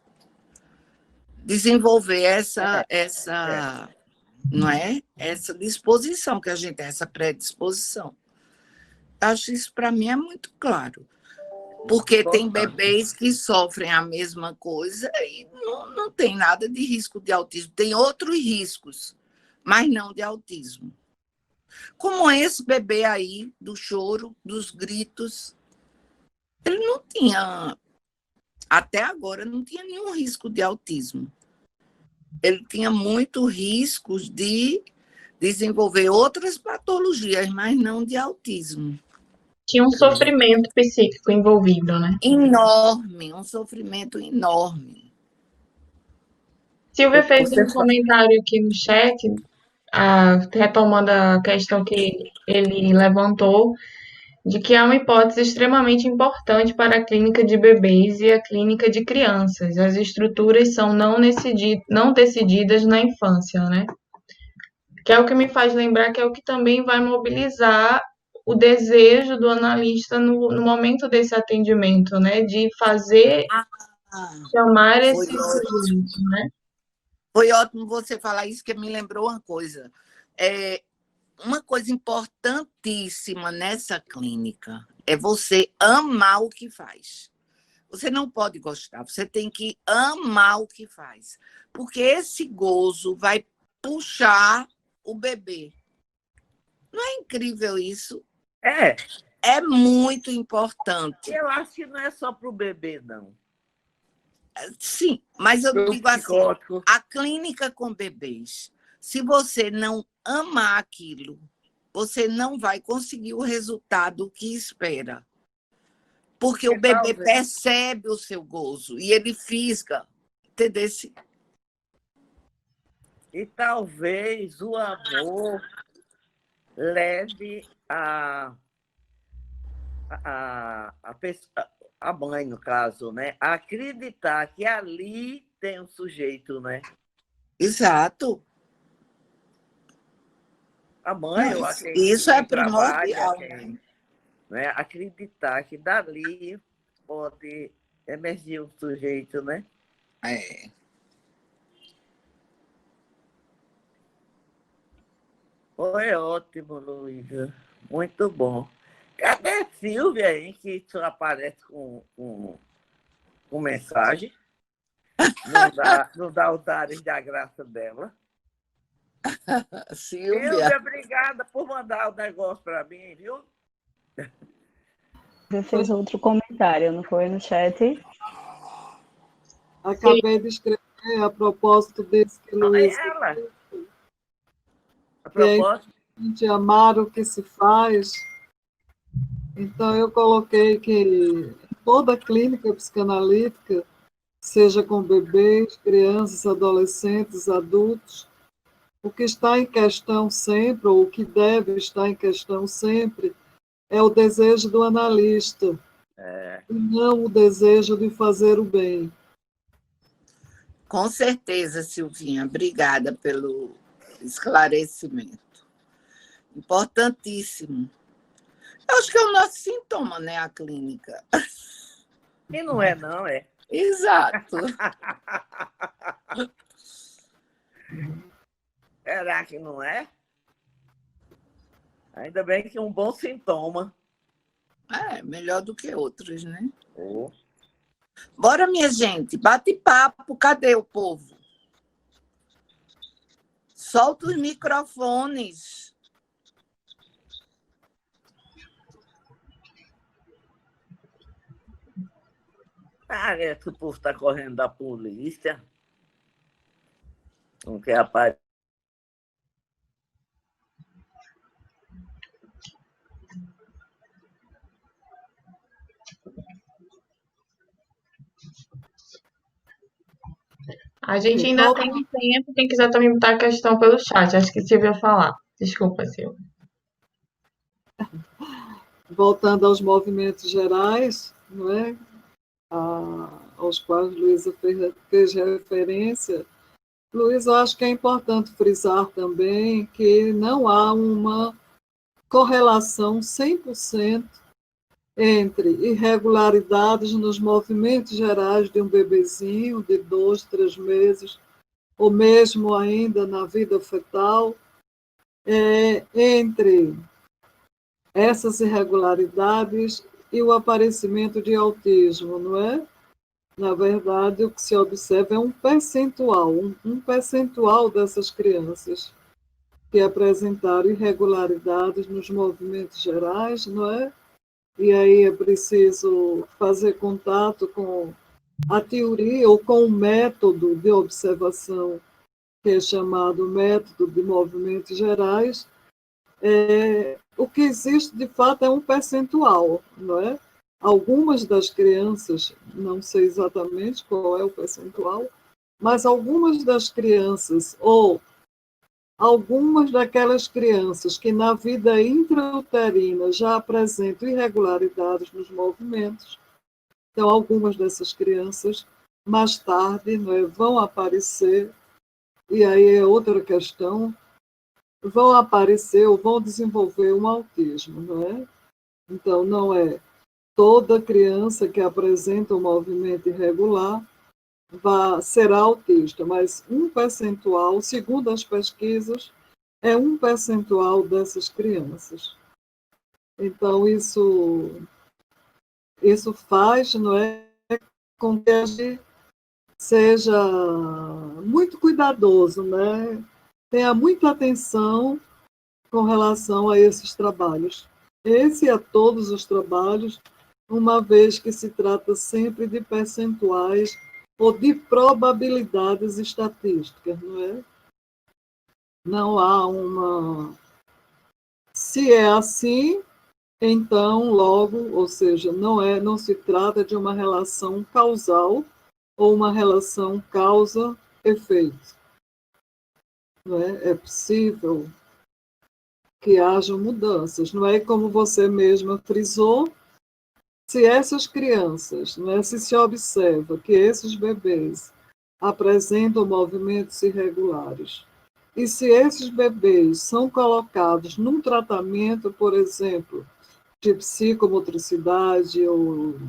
S3: desenvolver não é? Essa disposição que a gente tem, essa predisposição. Acho isso para mim é muito claro. Porque tem bebês que sofrem a mesma coisa e não tem nada de risco de autismo. Tem outros riscos, mas não de autismo. Como esse bebê aí, do choro, dos gritos, ele não tinha, até agora, não tinha nenhum risco de autismo. Ele tinha muitos riscos de desenvolver outras patologias, mas não de autismo.
S1: Tinha um sofrimento psíquico envolvido, né?
S3: Enorme, um sofrimento enorme.
S1: Silvia fez um comentário aqui no chat, retomando a questão que ele levantou, de que é uma hipótese extremamente importante para a clínica de bebês e a clínica de crianças. As estruturas são não decididas na infância, né? Que é o que me faz lembrar que é o que também vai mobilizar o desejo do analista no momento desse atendimento, né? De chamar esse sujeito, né?
S3: Foi ótimo você falar isso, que me lembrou uma coisa. Uma coisa importantíssima nessa clínica é você amar o que faz. Você não pode gostar, você tem que amar o que faz. Porque esse gozo vai puxar o bebê. Não é incrível isso? É muito importante.
S4: Eu acho que não é só para o bebê, não.
S3: Sim, mas eu digo assim, a clínica com bebês, se você não amar aquilo, você não vai conseguir o resultado que espera. Porque o bebê percebe o seu gozo e ele fisga, entendeu?
S4: E talvez o amor leve a mãe, no caso, né? A acreditar que ali tem um sujeito, né?
S3: Exato.
S4: A mãe, eu acho que
S3: isso é primordial,
S4: né? Acreditar que dali pode emergir um sujeito, né? Foi ótimo, Luísa. Muito bom. Cadê a Silvia, hein, que só aparece com mensagem? Não dá os ares da graça dela.
S3: Silvia,
S4: Silvia, obrigada por mandar o negócio para mim, viu?
S5: Você fez outro comentário, não foi, no chat?
S6: Acabei de escrever a propósito desse que
S4: Olha
S6: Luiz,
S4: ela. A
S6: que é
S4: propósito,
S6: importante amar o que se faz. Então, eu coloquei que toda clínica psicanalítica, seja com bebês, crianças, adolescentes, adultos, o que está em questão sempre, ou o que deve estar em questão sempre, é o desejo do analista, e não o desejo de fazer o bem.
S3: com certeza, Silvinha. Obrigada pelo esclarecimento. Importantíssimo. Eu acho que é o nosso sintoma, né, a clínica.
S4: e não é, não, é.
S3: Exato.
S4: Será que não é? Ainda bem que é um bom sintoma.
S3: É, melhor do que outros, né?
S4: Oh.
S3: Bora, minha gente, bate papo. Cadê o povo? Solta os microfones.
S4: Parece que o povo está correndo da polícia. Não quer aparecer.
S1: A gente ainda tem tempo, quem quiser também botar a questão pelo chat. Acho que Silvia ia falar. Desculpa, Silvia.
S6: Voltando aos movimentos gerais, não é? Aos quais Luísa fez referência, Luísa, eu acho que é importante frisar também que não há uma correlação 100% entre irregularidades nos movimentos gerais de um bebezinho de 2, 3 meses, ou mesmo ainda na vida fetal, entre essas irregularidades e o aparecimento de autismo, não é? Na verdade, o que se observa é um percentual dessas crianças que apresentaram irregularidades nos movimentos gerais, não é? E aí é preciso fazer contato com a teoria ou com o método de observação, que é chamado método de movimentos gerais. O que existe, de fato, é um percentual, não é? Algumas das crianças, não sei exatamente qual é o percentual, mas algumas das crianças, ou algumas daquelas crianças que na vida intrauterina já apresentam irregularidades nos movimentos, então algumas dessas crianças, mais tarde, não é, vão aparecer, e aí é outra questão, vão aparecer ou vão desenvolver um autismo, não é? Então, não é toda criança que apresenta um movimento irregular será autista, mas um percentual, segundo as pesquisas, é um percentual dessas crianças. Então, isso faz, não é, com que a gente seja muito cuidadoso, né? Tenha muita atenção com relação a esses trabalhos. Esse e a todos os trabalhos, uma vez que se trata sempre de percentuais ou de probabilidades estatísticas, não é? Não há uma... Se é assim, então, logo, ou seja, não se trata de uma relação causal ou uma relação causa-efeito. Não é? É possível que hajam mudanças, não é? Como você mesma frisou, se essas crianças, não é? Se observa que esses bebês apresentam movimentos irregulares, e se esses bebês são colocados num tratamento, por exemplo, de psicomotricidade, ou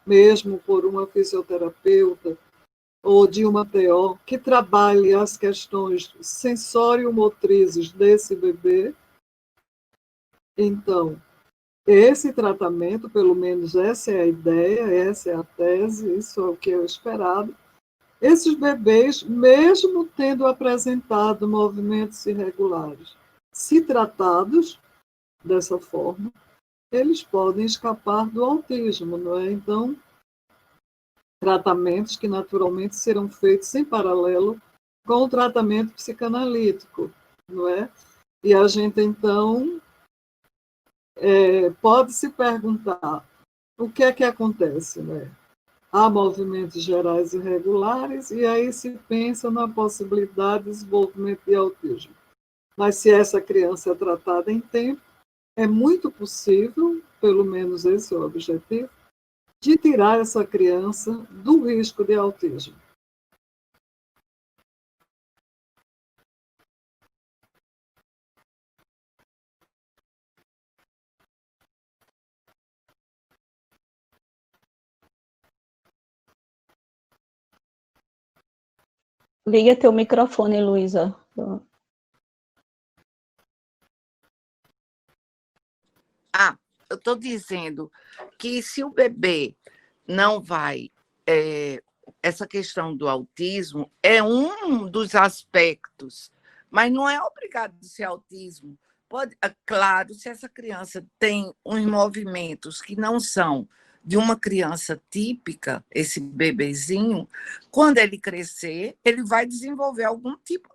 S6: mesmo por uma fisioterapeuta, ou de uma TO que trabalhe as questões sensório-motrizes desse bebê. Então, esse tratamento, pelo menos essa é a ideia, essa é a tese, isso é o que é o esperado. Esses bebês, mesmo tendo apresentado movimentos irregulares, se tratados dessa forma, eles podem escapar do autismo, não é? Então, tratamentos que naturalmente serão feitos em paralelo com o tratamento psicanalítico, não é? E a gente, então, pode se perguntar o que é que acontece, né? Há movimentos gerais irregulares e aí se pensa na possibilidade de desenvolvimento de autismo. Mas se essa criança é tratada em tempo, é muito possível, pelo menos esse é o objetivo, de tirar essa criança do risco de autismo.
S5: Liga teu microfone, Luísa.
S3: Eu estou dizendo que se o bebê não vai. Essa questão do autismo é um dos aspectos, mas não é obrigado a ser autismo. Pode, claro, se essa criança tem uns movimentos que não são de uma criança típica, esse bebezinho, quando ele crescer, ele vai desenvolver algum tipo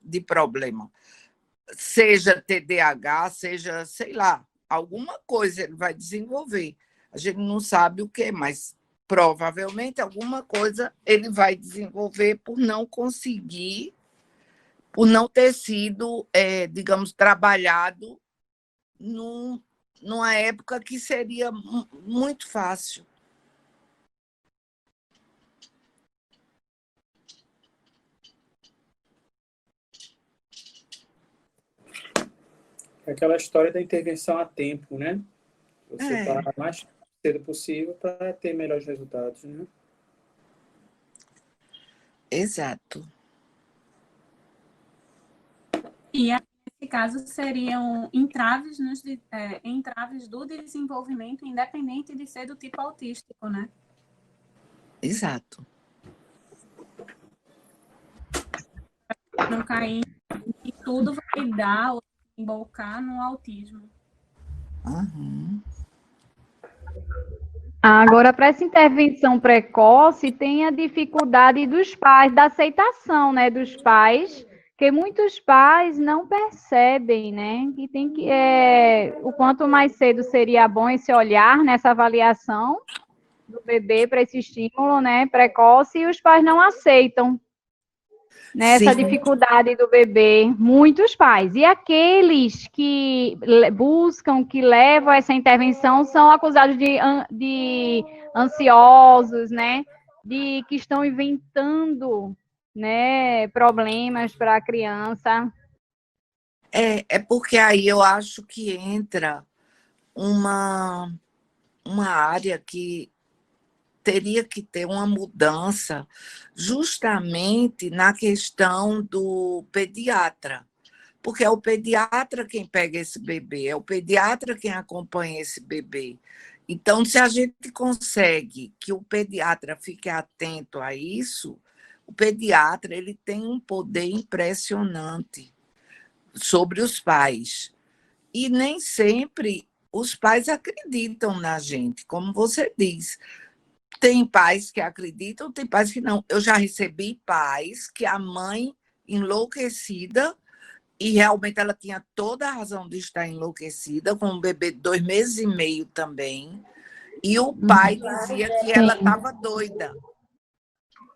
S3: de problema. Seja TDAH, seja, sei lá, alguma coisa ele vai desenvolver. A gente não sabe o que, mas provavelmente alguma coisa ele vai desenvolver por não conseguir, por não ter sido, digamos, trabalhado numa época que seria muito fácil.
S2: É aquela história da intervenção a tempo, né? Você parar o mais cedo possível para ter melhores resultados, né?
S3: Exato.
S7: E, nesse caso, seriam entraves, entraves do desenvolvimento, independente de ser do tipo autístico, né?
S3: Exato.
S7: Não cair e tudo vai dar ou embocar no autismo.
S3: Uhum.
S8: Agora, para essa intervenção precoce, tem a dificuldade dos pais, da aceitação, né, dos pais, que muitos pais não percebem, né, que tem que, o quanto mais cedo seria bom esse olhar nessa avaliação do bebê para esse estímulo, né, precoce, e os pais não aceitam, né, essa dificuldade do bebê, muitos pais. E aqueles que buscam, que levam essa intervenção, são acusados de ansiosos, né, de que estão inventando, né, problemas para a criança.
S3: É porque aí eu acho que entra uma área que teria que ter uma mudança justamente na questão do pediatra, porque é o pediatra quem pega esse bebê, é o pediatra quem acompanha esse bebê. Então, se a gente consegue que o pediatra fique atento a isso, o pediatra ele tem um poder impressionante sobre os pais. E nem sempre os pais acreditam na gente, como você diz. Tem pais que acreditam, tem pais que não. Eu já recebi pais que a mãe enlouquecida, e realmente ela tinha toda a razão de estar enlouquecida, com um bebê de 2 meses e meio também, e o pai dizia que ela estava doida.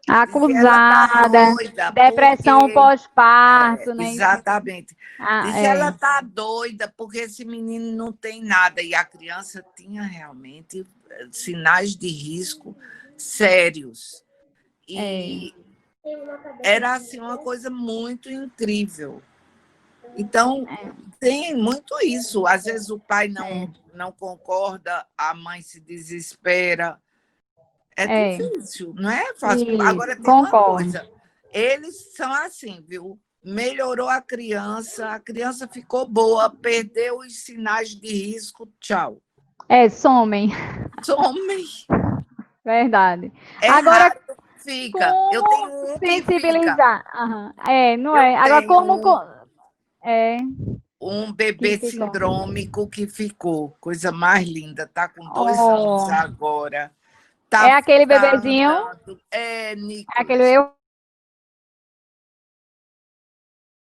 S8: Acusada,
S3: Doida
S8: depressão
S3: porque...
S8: pós-parto, né?
S3: Exatamente. Disse ela está doida porque esse menino não tem nada. E a criança tinha realmente sinais de risco sérios. E era assim, uma coisa muito incrível. Então, tem muito isso. Às vezes o pai não concorda, a mãe se desespera.
S8: É,
S3: difícil, não é fácil.
S8: isso,
S3: Agora tem uma
S8: concordo.
S3: coisa, eles são assim, viu? Melhorou a criança ficou boa, perdeu os sinais de risco, tchau.
S8: Somem,
S3: Some.
S8: verdade.
S3: É
S8: Agora,
S3: raro que fica. Eu
S8: como
S3: tenho um que fica.
S8: sensibilizar? Aham. Não
S3: Eu
S8: é? Agora,
S3: tenho
S8: como... É,
S3: um
S8: que
S3: bebê
S8: ficou.
S3: sindrômico que ficou. Coisa mais linda. Tá com 2 anos
S8: Oh,
S3: agora.
S8: é
S3: Tá
S8: aquele
S3: tá
S8: bebezinho,
S3: andando. É,
S8: aquele
S3: Nicolas.
S8: eu